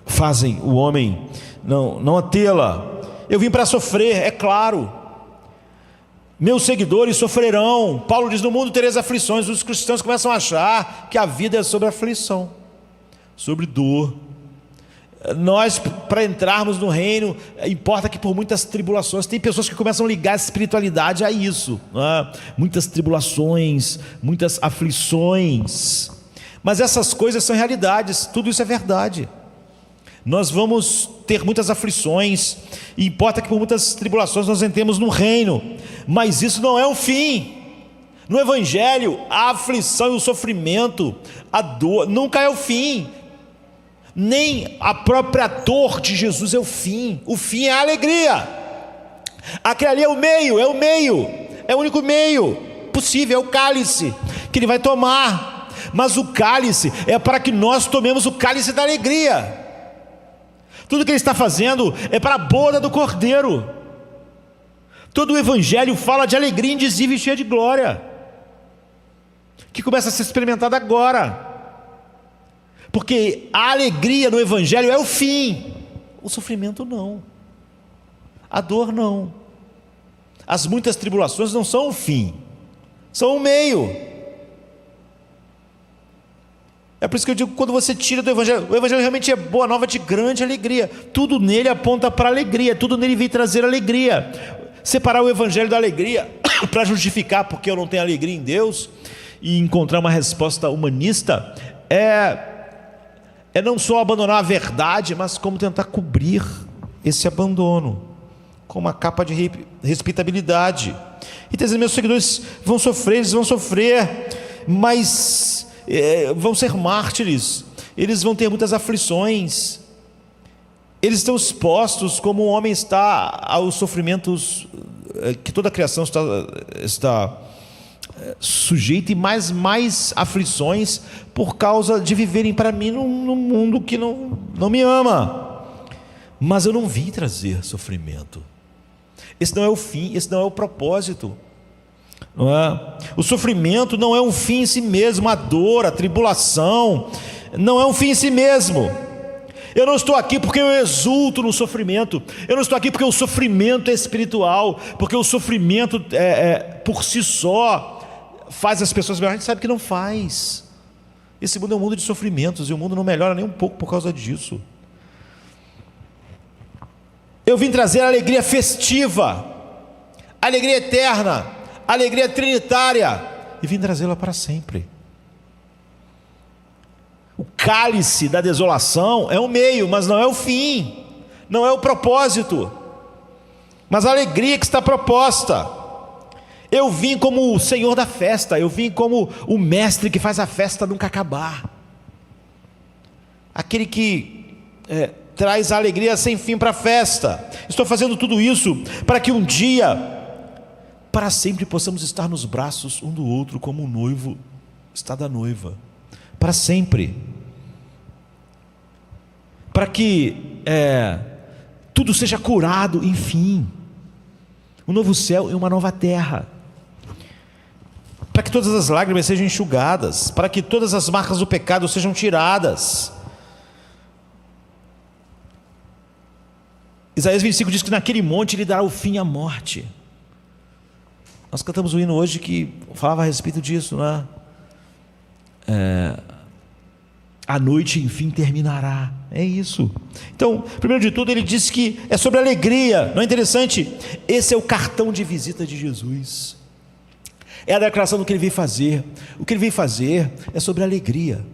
fazem o homem não a tê-la. Eu vim para sofrer, é claro. Meus seguidores sofrerão. Paulo diz: no mundo tereis aflições. Os cristãos começam a achar que a vida é sobre aflição, sobre dor. Nós, para entrarmos no reino, importa que por muitas tribulações, tem pessoas que começam a ligar a espiritualidade a isso, né? Muitas tribulações, muitas aflições, mas essas coisas são realidades, tudo isso é verdade. Nós vamos ter muitas aflições, e importa que por muitas tribulações nós entremos no reino, mas isso não é o fim. No Evangelho, a aflição e o sofrimento, a dor, nunca é o fim. Nem a própria dor de Jesus é o fim é a alegria. Aquele ali é o meio, é o único meio possível, é o cálice que ele vai tomar, mas o cálice é para que nós tomemos o cálice da alegria. Tudo que ele está fazendo é para a boda do Cordeiro. Todo o Evangelho fala de alegria indizível e cheia de glória, que começa a ser experimentada agora. Porque a alegria no Evangelho é o fim, o sofrimento não, a dor não, as muitas tribulações não são o fim, são o meio. É por isso que eu digo, quando você tira do Evangelho, o Evangelho realmente é boa nova de grande alegria, tudo nele aponta para a alegria, tudo nele vem trazer alegria. Separar o Evangelho da alegria para justificar porque eu não tenho alegria em Deus e encontrar uma resposta humanista é não só abandonar a verdade, mas como tentar cobrir esse abandono com uma capa de respeitabilidade. E dizer, meus seguidores vão sofrer, eles vão sofrer, mas vão ser mártires, eles vão ter muitas aflições, eles estão expostos como o homem está aos sofrimentos que toda a criação está sujeito, e mais aflições por causa de viverem para mim num mundo que não me ama. Mas eu não vim trazer sofrimento. Esse não é o fim, esse não é o propósito, não é? O sofrimento não é um fim em si mesmo, a dor, a tribulação não é um fim em si mesmo. Eu não estou aqui porque eu exulto no sofrimento, eu não estou aqui porque o sofrimento é espiritual, porque o sofrimento por si só faz as pessoas melhor. A gente sabe que não faz. Esse mundo é um mundo de sofrimentos, e o mundo não melhora nem um pouco por causa disso. Eu vim trazer a alegria festiva, a alegria eterna, a alegria trinitária, e vim trazê-la para sempre. O cálice da desolação é o meio, mas não é o fim, não é o propósito, mas a alegria que está proposta. Eu vim como o Senhor da festa, eu vim como o mestre que faz a festa nunca acabar, aquele que traz a alegria sem fim para a festa. Estou fazendo tudo isso para que um dia, para sempre, possamos estar nos braços um do outro, como o noivo está da noiva, para sempre, para que tudo seja curado, enfim, um novo céu e uma nova terra, para que todas as lágrimas sejam enxugadas, para que todas as marcas do pecado sejam tiradas. Isaías 25 diz que naquele monte ele dará o fim à morte. Nós cantamos um hino hoje que falava a respeito disso, não é? A noite enfim terminará. É isso. Então, primeiro de tudo, ele diz que é sobre alegria. Não é interessante? Esse é o cartão de visita de Jesus. É a declaração do que ele veio fazer. O que ele veio fazer é sobre alegria.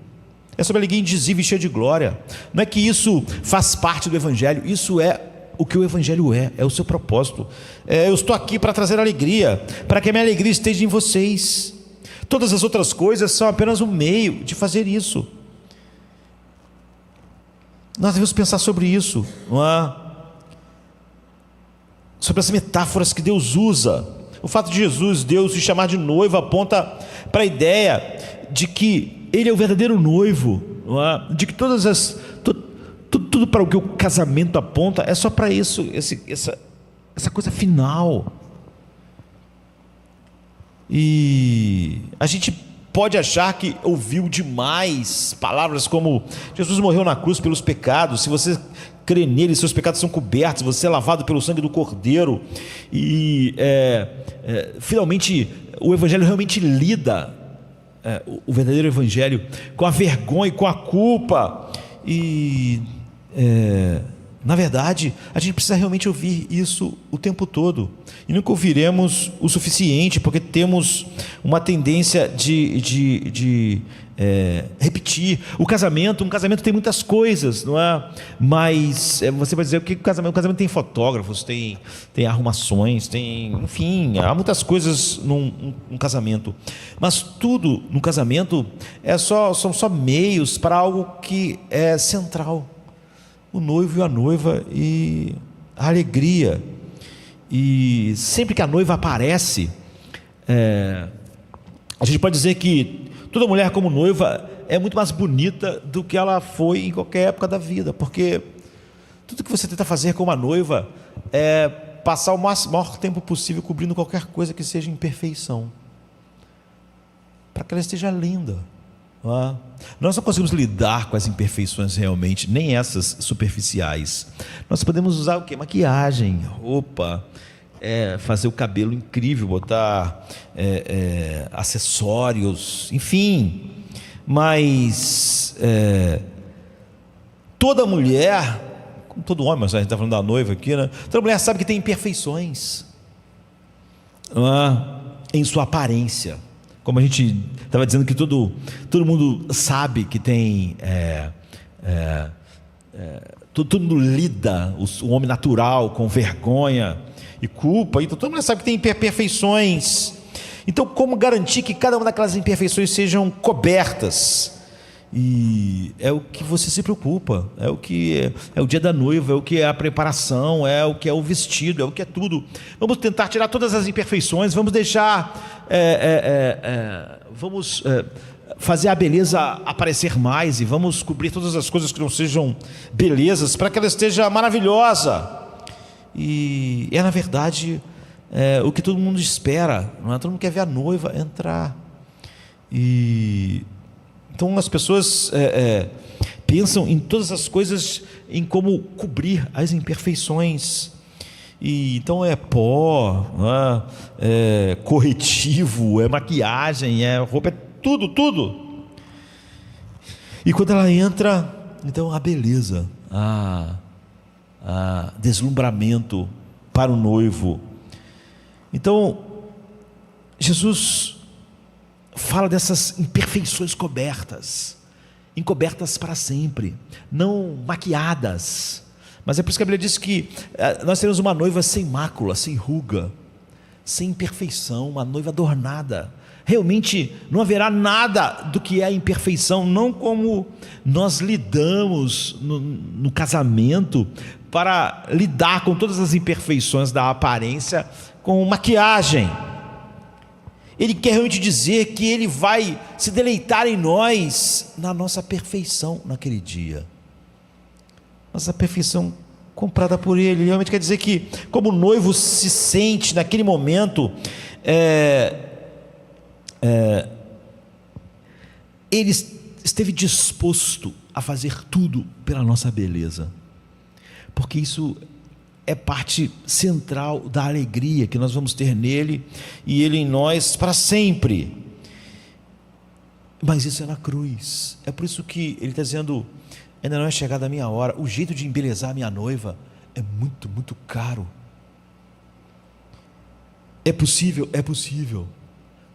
É sobre alegria indizível e cheia de glória. Não é que isso faz parte do Evangelho. Isso é o que o Evangelho é o seu propósito. Eu estou aqui para trazer alegria, para que a minha alegria esteja em vocês. Todas as outras coisas são apenas um meio de fazer isso. Nós devemos pensar sobre isso, não é? Sobre as metáforas que Deus usa. O fato de Jesus, Deus, se chamar de noivo, aponta para a ideia de que Ele é o verdadeiro noivo, não é? De que tudo para o que o casamento aponta é só para isso, essa coisa final. E a gente pode achar que ouviu demais palavras como Jesus morreu na cruz pelos pecados, se você crê nele, seus pecados são cobertos, você é lavado pelo sangue do Cordeiro. E finalmente o Evangelho realmente lida, o verdadeiro Evangelho, com a vergonha e com a culpa. E na verdade a gente precisa realmente ouvir isso o tempo todo, e nunca ouviremos o suficiente, porque temos uma tendência de repetir. Um casamento tem muitas coisas, não é? Mas você vai dizer o que o casamento tem fotógrafos, tem arrumações, enfim, há muitas coisas num casamento, mas tudo no casamento são só meios para algo que é central: o noivo e a noiva e a alegria. E sempre que a noiva aparece, a gente pode dizer que toda mulher como noiva é muito mais bonita do que ela foi em qualquer época da vida, porque tudo que você tenta fazer com uma noiva é passar o maior tempo possível cobrindo qualquer coisa que seja imperfeição, para que ela esteja linda. Nós não conseguimos lidar com as imperfeições realmente, nem essas superficiais. Nós podemos usar o quê? Maquiagem, roupa, fazer o cabelo incrível, botar acessórios, enfim. Mas toda mulher, como todo homem, mas a gente está falando da noiva aqui, né? Toda mulher sabe que tem imperfeições em sua aparência. Como a gente estava dizendo, que todo mundo sabe que tem, todo mundo lida, o homem natural, com vergonha e culpa. Então todo mundo sabe que tem imperfeições. Então, como garantir que cada uma daquelas imperfeições sejam cobertas? E é o que você se preocupa, é o que é o dia da noiva, é o que é a preparação, é o que é o vestido, é o que é tudo. Vamos tentar tirar todas as imperfeições, vamos deixar, vamos fazer a beleza aparecer mais, e vamos cobrir todas as coisas que não sejam belezas, para que ela esteja maravilhosa. E na verdade o que todo mundo espera, não é? Todo mundo quer ver a noiva entrar. Então as pessoas pensam em todas as coisas, em como cobrir as imperfeições. E então é pó, é corretivo, é maquiagem, é roupa, é tudo. E quando ela entra, então a beleza, a deslumbramento para o noivo. Então Jesus fala dessas imperfeições encobertas para sempre, não maquiadas. Mas é por isso que a Bíblia diz que nós teremos uma noiva sem mácula, sem ruga, sem imperfeição, uma noiva adornada. Realmente não haverá nada do que é a imperfeição, não como nós lidamos no casamento para lidar com todas as imperfeições da aparência com maquiagem. Ele quer realmente dizer que Ele vai se deleitar em nós, na nossa perfeição naquele dia. Nossa perfeição comprada por Ele. Ele realmente quer dizer que, como o noivo se sente naquele momento, Ele esteve disposto a fazer tudo pela nossa beleza, porque isso é parte central da alegria que nós vamos ter nele e ele em nós para sempre. Mas isso é na cruz. É por isso que ele está dizendo: ainda não é chegada a minha hora. O jeito de embelezar a minha noiva é muito, muito caro. É possível? É possível,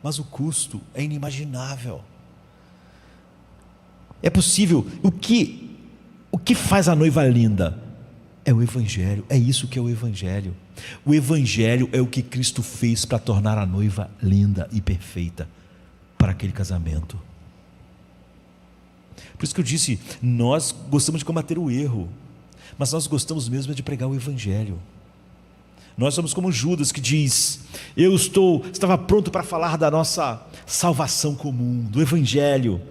mas o custo é inimaginável. É possível. O que faz a noiva linda? É o Evangelho. É isso que é o Evangelho. O Evangelho é o que Cristo fez para tornar a noiva linda e perfeita para aquele casamento. Por isso que eu disse, nós gostamos de combater o erro, mas nós gostamos mesmo de pregar o Evangelho. Nós somos como Judas, que diz: eu estava pronto para falar da nossa salvação comum, do Evangelho,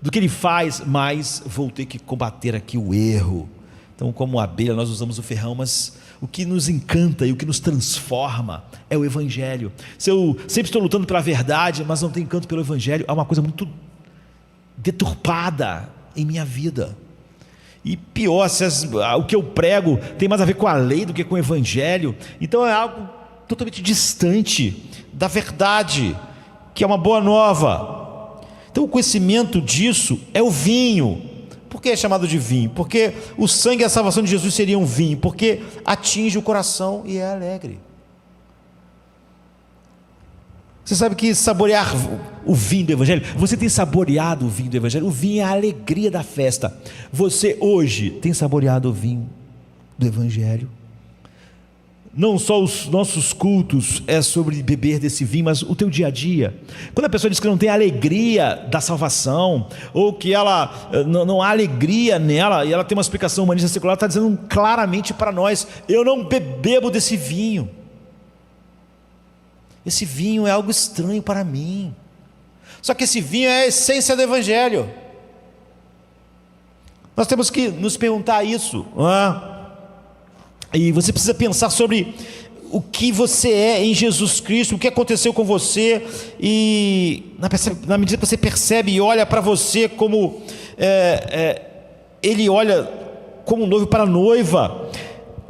do que ele faz, mas vou ter que combater aqui o erro. Então, como abelha, nós usamos o ferrão, mas o que nos encanta e o que nos transforma é o Evangelho. Se eu sempre estou lutando pela verdade, mas não tenho encanto pelo Evangelho, há uma coisa muito deturpada em minha vida. E pior, o que eu prego tem mais a ver com a lei do que com o Evangelho, então é algo totalmente distante da verdade, que é uma boa nova. Então o conhecimento disso é o vinho. Por que é chamado de vinho? Porque o sangue e a salvação de Jesus seriam vinho, porque atinge o coração e é alegre. Você sabe que saborear o vinho do Evangelho, você tem saboreado o vinho do Evangelho? O vinho é a alegria da festa. Você hoje tem saboreado o vinho do Evangelho? Não só os nossos cultos é sobre beber desse vinho, mas o teu dia a dia. Quando a pessoa diz que não tem alegria da salvação, ou que ela não há alegria nela, e ela tem uma explicação humanista secular, está dizendo claramente para nós: eu não bebo desse vinho. Esse vinho é algo estranho para mim. Só que esse vinho é a essência do Evangelho. Nós temos que nos perguntar isso, não é? E você precisa pensar sobre o que você é em Jesus Cristo, o que aconteceu com você, e na medida que você percebe e olha para você como Ele olha como noivo para a noiva,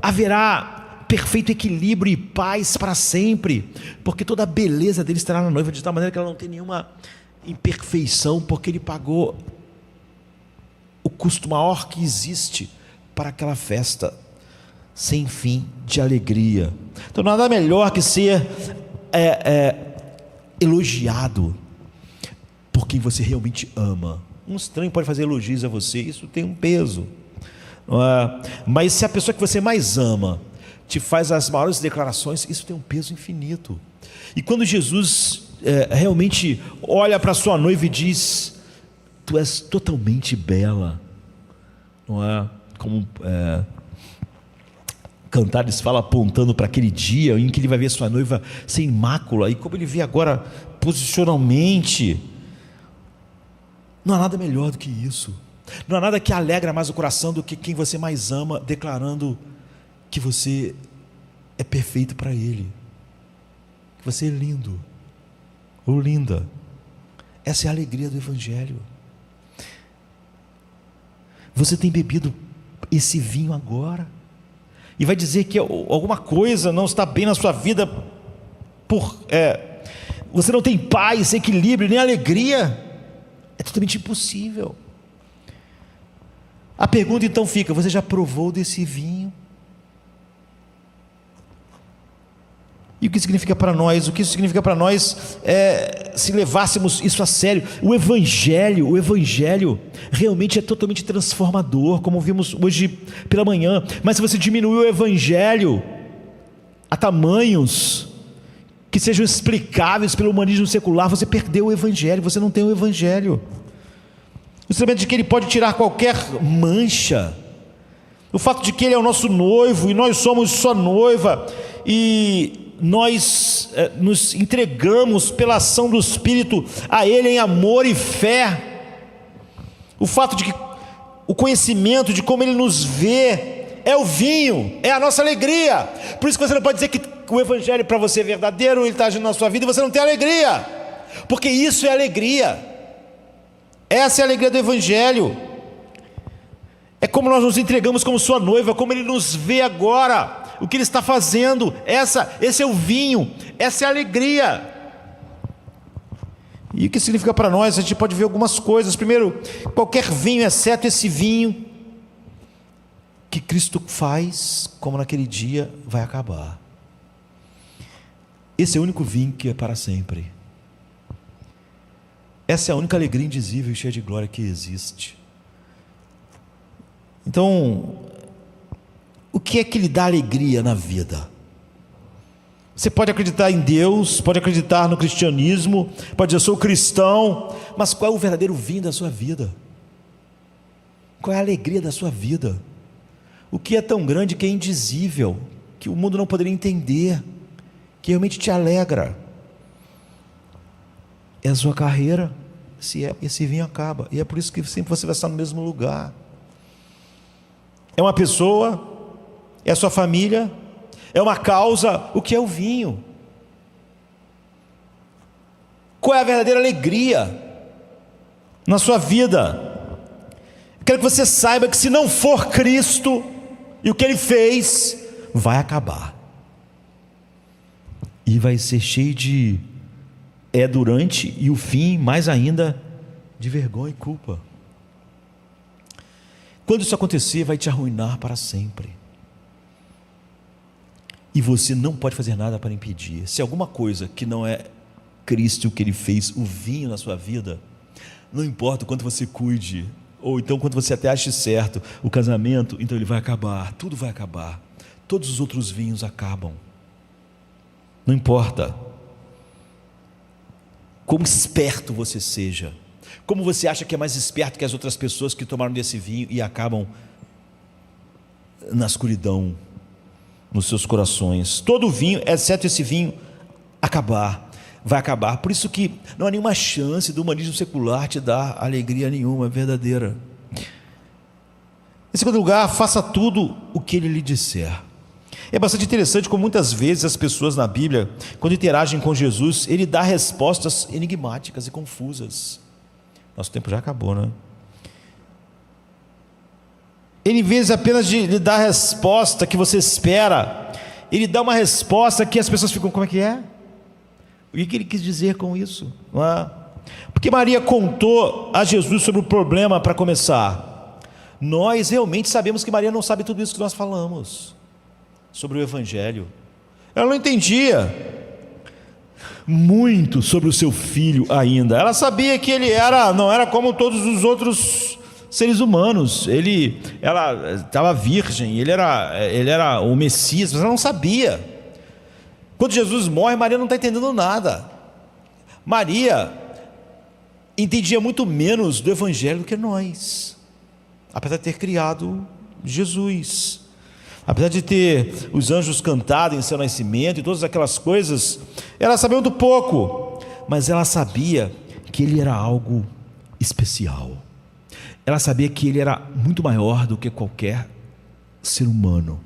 haverá perfeito equilíbrio e paz para sempre, porque toda a beleza dele estará na noiva, de tal maneira que ela não tem nenhuma imperfeição, porque ele pagou o custo maior que existe para aquela festa sem fim de alegria. Então nada melhor que ser elogiado por quem você realmente ama. Um estranho pode fazer elogios a você, isso tem um peso, não é? Mas se a pessoa que você mais ama te faz as maiores declarações, isso tem um peso infinito. E quando Jesus realmente olha para sua noiva e diz: tu és totalmente bela, não é? Como Cantares fala, apontando para aquele dia em que ele vai ver sua noiva sem mácula, e como ele vê agora posicionalmente. Não há nada melhor do que isso. Não há nada que alegra mais o coração do que quem você mais ama declarando que você é perfeito para Ele, que você é lindo ou linda. Essa é a alegria do Evangelho. Você tem bebido esse vinho agora e vai dizer que alguma coisa não está bem na sua vida, você não tem paz, equilíbrio, nem alegria. É totalmente impossível. A pergunta então fica: você já provou desse vinho? E o que significa para nós? O que isso significa para nós se levássemos isso a sério? O Evangelho realmente é totalmente transformador, como vimos hoje pela manhã. Mas se você diminuir o Evangelho a tamanhos que sejam explicáveis pelo humanismo secular, você perdeu o Evangelho, você não tem o Evangelho. O sentimento de que Ele pode tirar qualquer mancha, o fato de que Ele é o nosso noivo e nós somos sua noiva, e nós nos entregamos pela ação do Espírito a Ele em amor e fé. O fato de que o conhecimento de como Ele nos vê é o vinho, é a nossa alegria. Por isso que você não pode dizer que o Evangelho para você é verdadeiro, Ele está agindo na sua vida e você não tem alegria, porque isso é alegria. Essa é a alegria do Evangelho. É como nós nos entregamos como sua noiva, como Ele nos vê agora, o que Ele está fazendo. Esse é o vinho, essa é a alegria. E o que significa para nós? A gente pode ver algumas coisas. Primeiro, qualquer vinho, exceto esse vinho que Cristo faz, como naquele dia, vai acabar. Esse é o único vinho que é para sempre. Essa é a única alegria indizível e cheia de glória que existe. Então, o que é que lhe dá alegria na vida? Você pode acreditar em Deus, pode acreditar no cristianismo, pode dizer, eu sou cristão, mas qual é o verdadeiro vinho da sua vida? Qual é a alegria da sua vida? O que é tão grande que é indizível, que o mundo não poderia entender, que realmente te alegra? É a sua carreira, esse vinho acaba, e é por isso que sempre você vai estar no mesmo lugar. É uma pessoa, é a sua família, é uma causa. O que é o vinho? Qual é a verdadeira alegria na sua vida? Eu quero que você saiba que se não for Cristo e o que Ele fez, vai acabar e vai ser cheio de durante e o fim, mais ainda, de vergonha e culpa. Quando isso acontecer, vai te arruinar para sempre. E você não pode fazer nada para impedir. Se alguma coisa que não é Cristo, o que Ele fez, o vinho na sua vida, não importa o quanto você cuide, ou então quanto você até ache certo, o casamento, então ele vai acabar, tudo vai acabar. Todos os outros vinhos acabam. Não importa como esperto você seja, como você acha que é mais esperto que as outras pessoas que tomaram desse vinho e acabam na escuridão, nos seus corações. Todo vinho, exceto esse vinho, vai acabar. Por isso que não há nenhuma chance do humanismo secular te dar alegria nenhuma verdadeira. Em segundo lugar, faça tudo o que Ele lhe disser. É bastante interessante como muitas vezes as pessoas na Bíblia, quando interagem com Jesus, Ele dá respostas enigmáticas e confusas. Nosso tempo já acabou, né? Ele, em vez apenas de lhe dar a resposta que você espera, Ele dá uma resposta que as pessoas ficam, como é que é? O que Ele quis dizer com isso? Não é? Porque Maria contou a Jesus sobre o problema para começar. Nós realmente sabemos que Maria não sabe tudo isso que nós falamos sobre o Evangelho. Ela não entendia muito sobre o seu filho ainda. Ela sabia que ele não era como todos os outros seres humanos. Ela estava virgem, ele era o Messias, mas ela não sabia. Quando Jesus morre, Maria não está entendendo nada. Maria entendia muito menos do Evangelho do que nós, apesar de ter criado Jesus, apesar de ter os anjos cantado em seu nascimento e todas aquelas coisas. Ela sabia muito pouco, mas ela sabia que Ele era algo especial. Ela sabia que Ele era muito maior do que qualquer ser humano.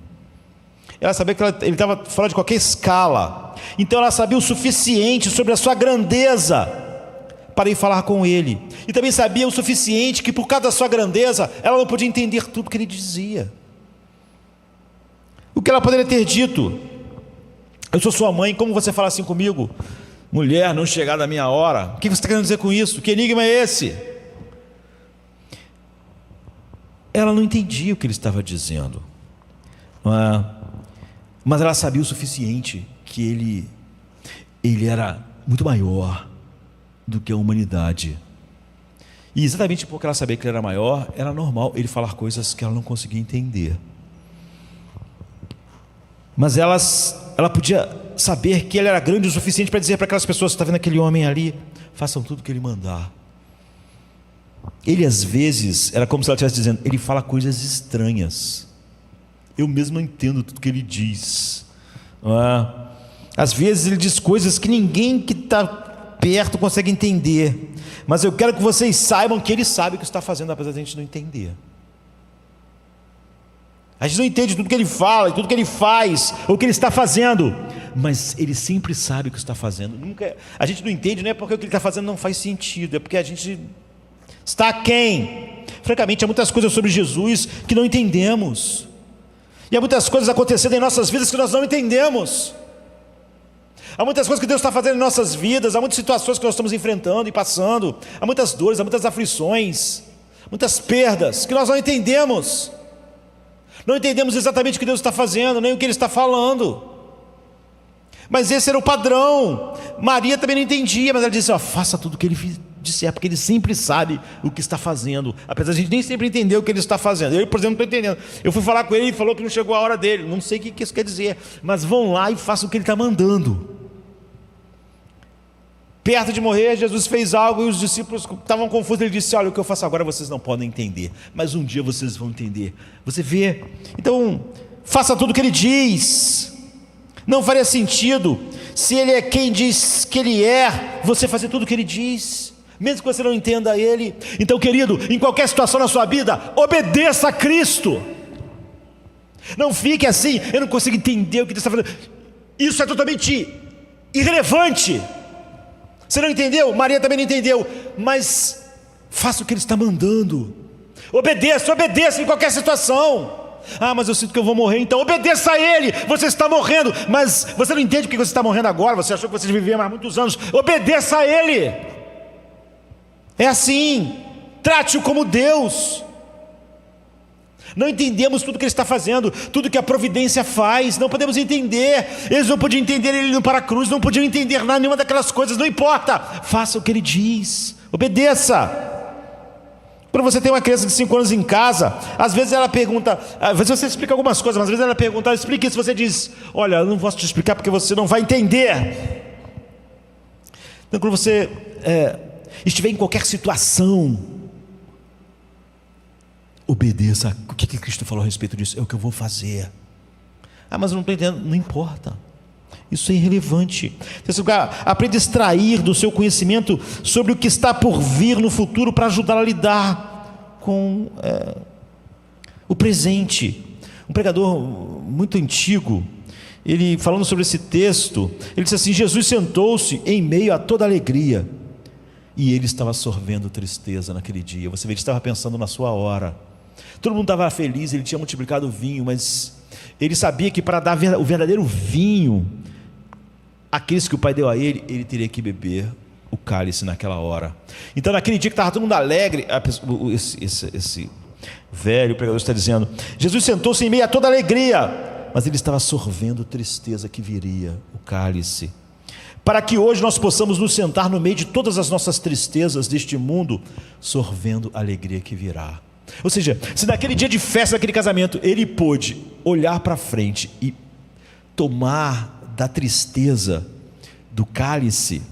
Ela sabia que Ele estava fora de qualquer escala. Então ela sabia o suficiente sobre a sua grandeza para ir falar com Ele. E também sabia o suficiente que por causa da sua grandeza, ela não podia entender tudo que Ele dizia. O que ela poderia ter dito? Eu sou sua mãe, como você fala assim comigo? Mulher, não chegar da minha hora. O que você está querendo dizer com isso? Que enigma é esse? Ela não entendia o que Ele estava dizendo, mas ela sabia o suficiente que ele era muito maior do que a humanidade. E exatamente porque ela sabia que Ele era maior, era normal Ele falar coisas que ela não conseguia entender. Mas ela podia saber que Ele era grande o suficiente para dizer para aquelas pessoas que estão vendo aquele homem ali, façam tudo o que Ele mandar. Ele às vezes, era como se ela estivesse dizendo, Ele fala coisas estranhas, eu mesmo não entendo tudo que Ele diz. Às vezes Ele diz coisas que ninguém que está perto consegue entender, mas eu quero que vocês saibam que Ele sabe o que está fazendo, apesar de a gente não entender. A gente não entende tudo que Ele fala, tudo que Ele faz, ou o que Ele está fazendo, mas Ele sempre sabe o que está fazendo. A gente não entende, não é porque o que Ele está fazendo não faz sentido, é porque a gente está aquém. Francamente, há muitas coisas sobre Jesus que não entendemos, E há muitas coisas acontecendo em nossas vidas que nós não entendemos. Há muitas coisas que Deus está fazendo em nossas vidas, há muitas situações que nós estamos enfrentando e passando, há muitas dores, há muitas aflições, muitas perdas que nós não entendemos. Não entendemos exatamente o que Deus está fazendo, nem o que Ele está falando. Mas esse era o padrão. Maria também não entendia, mas ela disse: faça tudo o que Ele disser, porque Ele sempre sabe o que está fazendo, apesar de a gente nem sempre entender o que Ele está fazendo. Eu, por exemplo, não estou entendendo. Eu fui falar com Ele e falou que não chegou a hora dele. Não sei o que isso quer dizer, mas vão lá e façam o que Ele está mandando. Perto de morrer, Jesus fez algo e os discípulos estavam confusos. Ele disse: olha, o que eu faço agora vocês não podem entender, mas um dia vocês vão entender. Você vê? Então, faça tudo o que Ele diz. Não faria sentido, se Ele é quem diz que Ele é, você fazer tudo o que Ele diz, mesmo que você não entenda Ele. Então, querido, em qualquer situação na sua vida, obedeça a Cristo. Não fique assim: eu não consigo entender o que Deus está falando. Isso é totalmente irrelevante. Você não entendeu? Maria também não entendeu. Mas faça o que Ele está mandando. Obedeça em qualquer situação. Mas eu sinto que eu vou morrer. Então obedeça a Ele. Você está morrendo, mas você não entende porque você está morrendo agora. Você achou que você vivia mais muitos anos. Obedeça a Ele. É assim. Trate-o como Deus. Não entendemos tudo que Ele está fazendo, tudo que a providência faz, não podemos entender. Eles não podiam entender Ele indo para a cruz, não podiam entender nada, nenhuma daquelas coisas. Não importa, faça o que Ele diz, obedeça. Quando você tem uma criança de 5 anos em casa, às vezes ela pergunta, às vezes você explica algumas coisas, mas às vezes ela pergunta: explique isso. Você diz: olha, eu não posso te explicar porque você não vai entender. Então, quando você estiver em qualquer situação, obedeça. O que Cristo falou a respeito disso? É o que eu vou fazer. Mas eu não estou entendendo. Não importa, isso é irrelevante. Aprenda a extrair do seu conhecimento sobre o que está por vir no futuro, para ajudar a lidar com o presente. Um pregador muito antigo, ele falando sobre esse texto, ele disse assim: Jesus sentou-se em meio a toda alegria, e ele estava sorvendo tristeza naquele dia. Você vê, ele estava pensando na sua hora. Todo mundo estava feliz, ele tinha multiplicado o vinho, mas ele sabia que para dar o verdadeiro vinho àqueles que o Pai deu a ele, ele teria que beber o cálice naquela hora. Então, naquele dia que estava todo mundo alegre, esse velho pregador está dizendo: Jesus sentou-se em meio a toda alegria, mas ele estava sorvendo tristeza que viria, o cálice, para que hoje nós possamos nos sentar no meio de todas as nossas tristezas deste mundo, sorvendo a alegria que virá. Ou seja, se naquele dia de festa, naquele casamento, ele pôde olhar para frente e tomar da tristeza do cálice,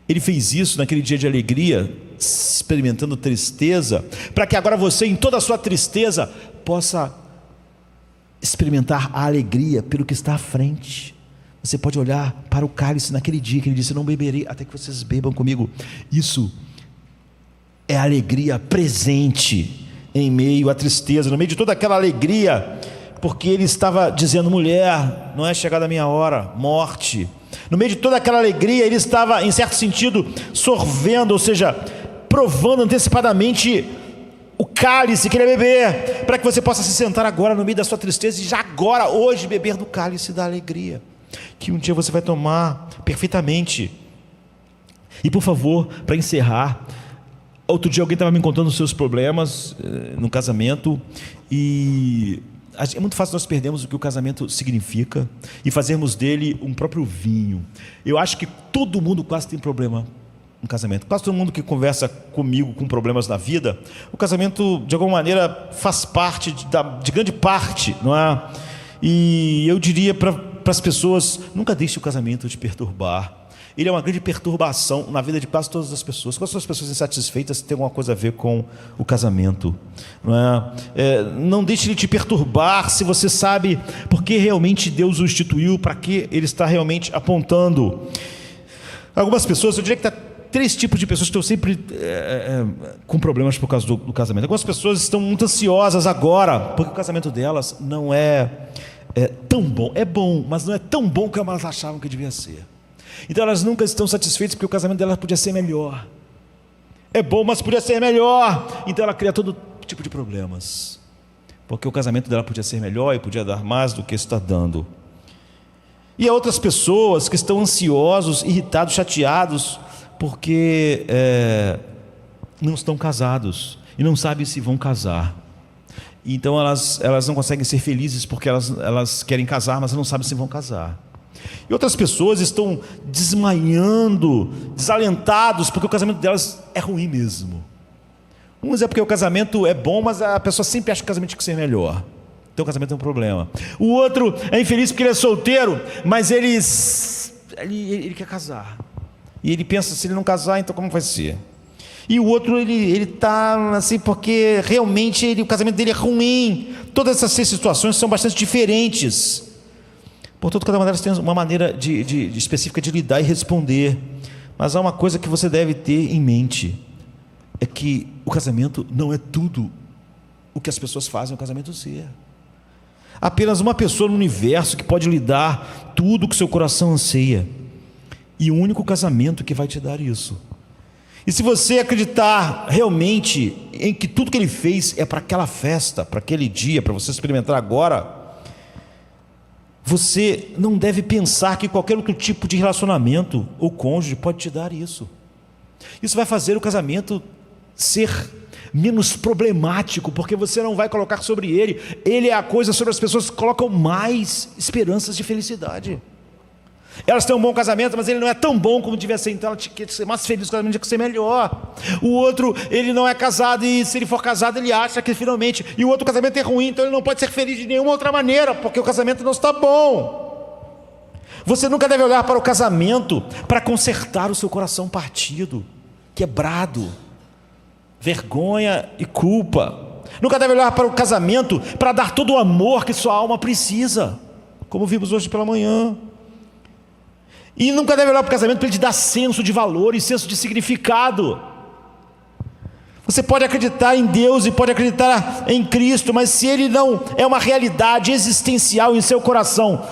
ele fez isso naquele dia de alegria, experimentando tristeza, para que agora você, em toda a sua tristeza, possa experimentar a alegria pelo que está à frente. Você pode olhar para o cálice naquele dia que ele disse: eu não beberei até que vocês bebam comigo. Isso é alegria presente em meio à tristeza, no meio de toda aquela alegria, porque ele estava dizendo: mulher, não é chegada a minha hora, morte. No meio de toda aquela alegria, ele estava, em certo sentido, sorvendo, ou seja, provando antecipadamente o cálice que ele ia beber, para que você possa se sentar agora no meio da sua tristeza e já agora, hoje, beber do cálice da alegria, que um dia você vai tomar perfeitamente. E por favor, para encerrar, outro dia alguém estava me contando os seus problemas no casamento, e é muito fácil nós perdermos o que o casamento significa e fazermos dele um próprio vinho. Eu acho que todo mundo quase tem problema no casamento. Quase todo mundo que conversa comigo com problemas na vida, o casamento de alguma maneira faz parte de grande parte, não é? E eu diria para as pessoas: nunca deixe o casamento te perturbar. Ele é uma grande perturbação na vida de quase todas as pessoas. Quase todas as pessoas insatisfeitas têm alguma coisa a ver com o casamento, não é? Não deixe ele te perturbar, se você sabe porque realmente Deus o instituiu, para que ele está realmente apontando. Algumas pessoas, eu diria que 3 tipos de pessoas que estão sempre com problemas por causa do casamento. Algumas pessoas estão muito ansiosas agora, porque o casamento delas não é tão bom. É bom, mas não é tão bom como elas achavam que devia ser. Então elas nunca estão satisfeitas, porque o casamento delas podia ser melhor. É bom, mas podia ser melhor. Então ela cria todo tipo de problemas. porque o casamento dela podia ser melhor e podia dar mais do que está dando. E há outras pessoas que estão ansiosos, irritados, chateados, porque não estão casados e não sabem se vão casar. Então elas não conseguem ser felizes porque elas querem casar, mas não sabem se vão casar. E outras pessoas estão desmanhando, desalentados, porque o casamento delas é ruim mesmo. Uns é porque o casamento é bom, mas a pessoa sempre acha que o casamento tinha que ser melhor. Então o casamento é um problema. O outro é infeliz porque ele é solteiro, mas ele quer casar. E ele pensa, se ele não casar, então como vai ser? E o outro, ele está assim, porque realmente o casamento dele é ruim. Todas essas 6 situações são bastante diferentes. Portanto, cada uma delas tem uma maneira específica de lidar e responder. Mas há uma coisa que você deve ter em mente: é que o casamento não é tudo o que as pessoas fazem o casamento ser. Apenas uma pessoa no universo que pode lhe dar tudo o que seu coração anseia. E o único casamento que vai te dar isso. E se você acreditar realmente em que tudo que ele fez é para aquela festa, para aquele dia, para você experimentar agora, você não deve pensar que qualquer outro tipo de relacionamento ou cônjuge pode te dar isso. Isso vai fazer o casamento ser menos problemático, porque você não vai colocar sobre ele. Ele é a coisa sobre as pessoas que colocam mais esperanças de felicidade. Elas têm um bom casamento, mas ele não é tão bom como devia ser, então ela quer ser mais feliz, o casamento tinha que ser melhor. O outro, ele não é casado, e se ele for casado, ele acha que finalmente, e o outro casamento é ruim, então ele não pode ser feliz de nenhuma outra maneira, porque o casamento não está bom. Você nunca deve olhar para o casamento para consertar o seu coração partido, quebrado, vergonha e culpa. Nunca deve olhar para o casamento para dar todo o amor que sua alma precisa, como vimos hoje pela manhã. E nunca deve olhar para o casamento para ele te dar senso de valor e senso de significado. Você pode acreditar em Deus e pode acreditar em Cristo, mas se ele não é uma realidade existencial em seu coração,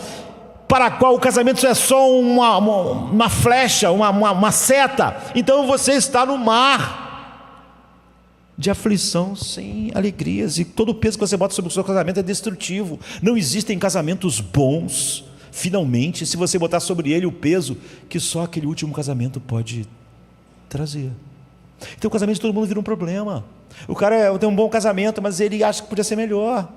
para a qual o casamento é só uma flecha, uma seta, então você está no mar de aflição sem alegrias, e todo o peso que você bota sobre o seu casamento é destrutivo. Não existem casamentos bons, finalmente, se você botar sobre ele o peso que só aquele último casamento pode trazer. Então o casamento de todo mundo vira um problema. O cara tem um bom casamento, mas ele acha que podia ser melhor.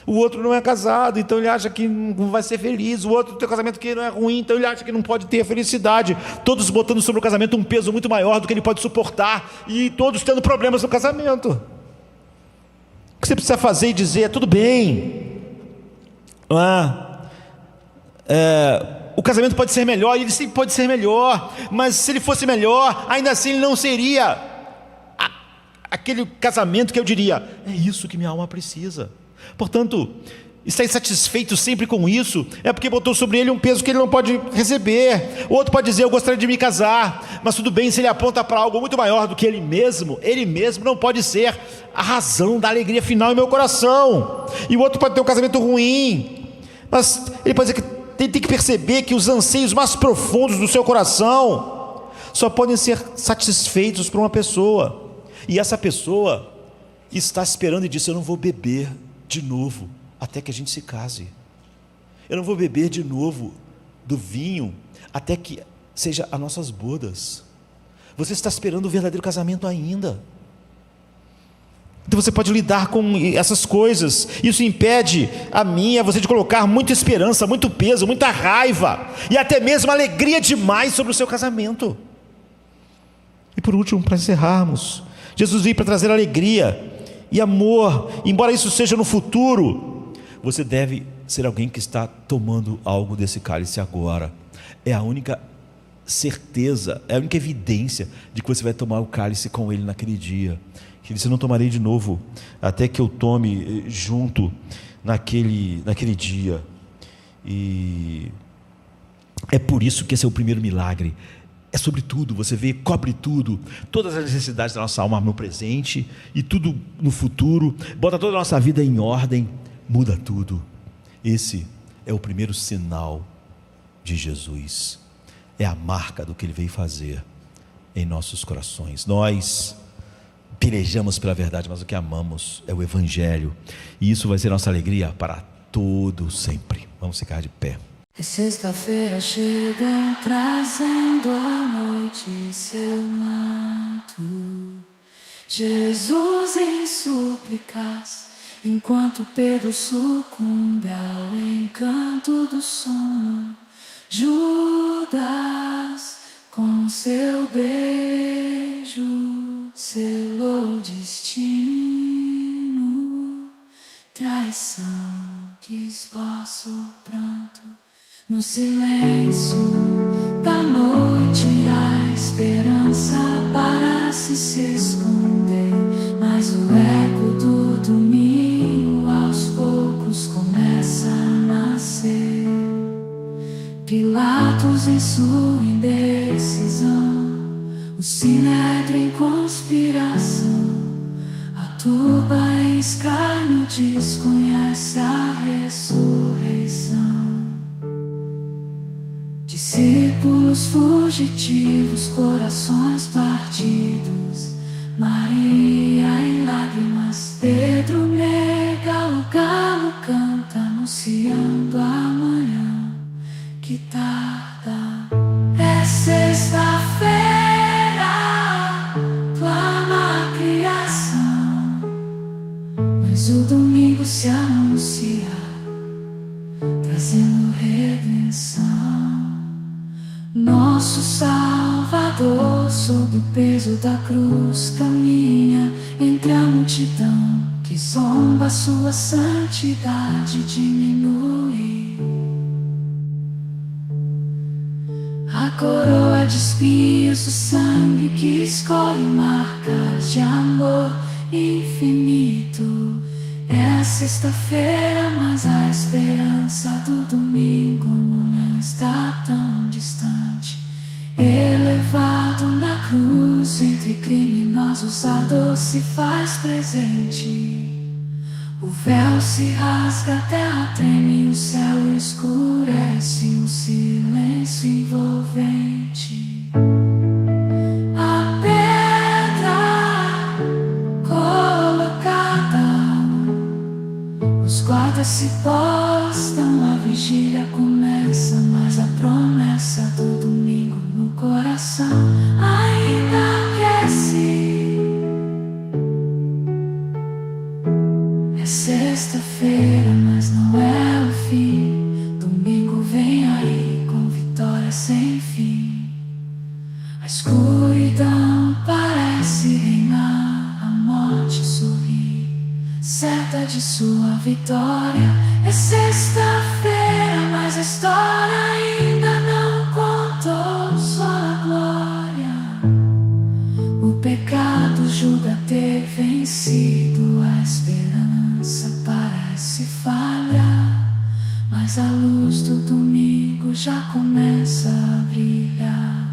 O outro não é casado, então ele acha que não vai ser feliz. O outro tem um casamento que não é ruim, então ele acha que não pode ter felicidade. Todos botando sobre o casamento um peso muito maior do que ele pode suportar, e todos tendo problemas no casamento. O que você precisa fazer e dizer: tudo bem, o casamento pode ser melhor, e ele sempre pode ser melhor, mas se ele fosse melhor, ainda assim ele não seria aquele casamento que eu diria: é isso que minha alma precisa. Portanto, estar insatisfeito sempre com isso é porque botou sobre ele um peso que ele não pode receber. O outro pode dizer: eu gostaria de me casar, mas tudo bem, se ele aponta para algo muito maior do que ele mesmo não pode ser a razão da alegria final em meu coração. E o outro pode ter um casamento ruim, mas ele pode dizer que ele tem que perceber que os anseios mais profundos do seu coração só podem ser satisfeitos por uma pessoa, e essa pessoa está esperando e diz: eu não vou beber de novo até que a gente se case. Eu não vou beber de novo do vinho até que seja as nossas bodas. Você está esperando o verdadeiro casamento ainda. Então você pode lidar com essas coisas. Isso impede a mim e a você de colocar muita esperança, muito peso, muita raiva e até mesmo alegria demais sobre o seu casamento. E por último, para encerrarmos, Jesus veio para trazer alegria e amor. Embora isso seja no futuro, você deve ser alguém que está tomando algo desse cálice agora. É a única certeza, é a única evidência de que você vai tomar o cálice com ele naquele dia. Que ele disse: eu não tomarei de novo até que eu tome junto naquele dia. E é por isso que esse é o primeiro milagre. É sobre tudo, você vê, cobre tudo, todas as necessidades da nossa alma no presente e tudo no futuro, bota toda a nossa vida em ordem, muda tudo. Esse é o primeiro sinal de Jesus, é a marca do que ele veio fazer em nossos corações. Nós pelejamos pela verdade, mas o que amamos é o Evangelho. E isso vai ser nossa alegria para todo sempre. Vamos ficar de pé. Sexta-feira chega trazendo a noite seu manto. Jesus em súplicas, enquanto Pedro sucumbe ao encanto do sono. Judas, com seu beijo, selou o destino. Traição que esboça o pranto. No silêncio da noite, a esperança parece se esconder. Mas o eco do domingo aos poucos começa a nascer. Pilatos em sua indecisão, o sinédrio em conspiração, a turba em escárnio desconhece a ressurreição. Discípulos fugitivos, corações partidos, Maria em lágrimas, Pedro nega, o galo canta anunciando a manhã que tarda. É sexta-feira, clama a criação, mas o domingo se anuncia, trazendo redenção. Nosso Salvador, sob o peso da cruz, caminha entre a multidão que zomba, sua santidade diminui. A coroa de espinhos, o sangue que escolhe marcas de amor infinito. É a sexta-feira, mas a esperança do domingo não está tão distante. Elevado na cruz, entre criminosos, a dor se faz presente. O véu se rasga, a terra treme, o céu escurece, um silêncio envolvente. A pedra colocada, os guardas se postam, a vigília começa, mas a promessa do domingo no coração ainda aquece. É sexta-feira, mas não é o fim. Domingo vem aí com vitória sem fim. A escuridão parece reinar, a morte sorri, certa de sua vitória. É sexta-feira, mas a história ainda não contou sua glória. O pecado julga ter vencido, a esperança parece falhar, mas a luz do domingo já começa a brilhar.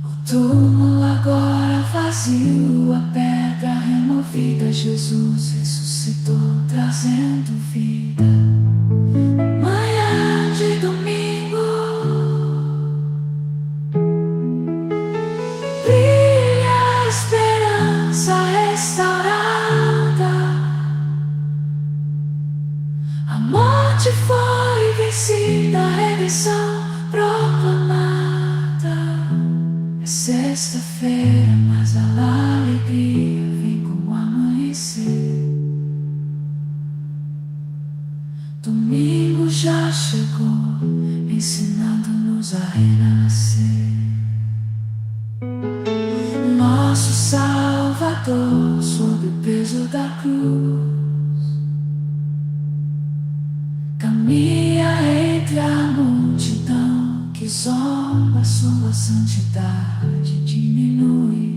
O túmulo agora vazio, a pedra removida, Jesus ressuscitou, trazendo vida. Manhã de domingo, brilha a esperança restaurada. A morte foi vencida, a redenção proclamada. É sexta-feira, mas a alegria vem com o amanhecer. Domingo já chegou, ensinando-nos a renascer. Nosso Salvador, sob o peso da cruz, caminha entre a multidão que zomba, sua santidade diminui.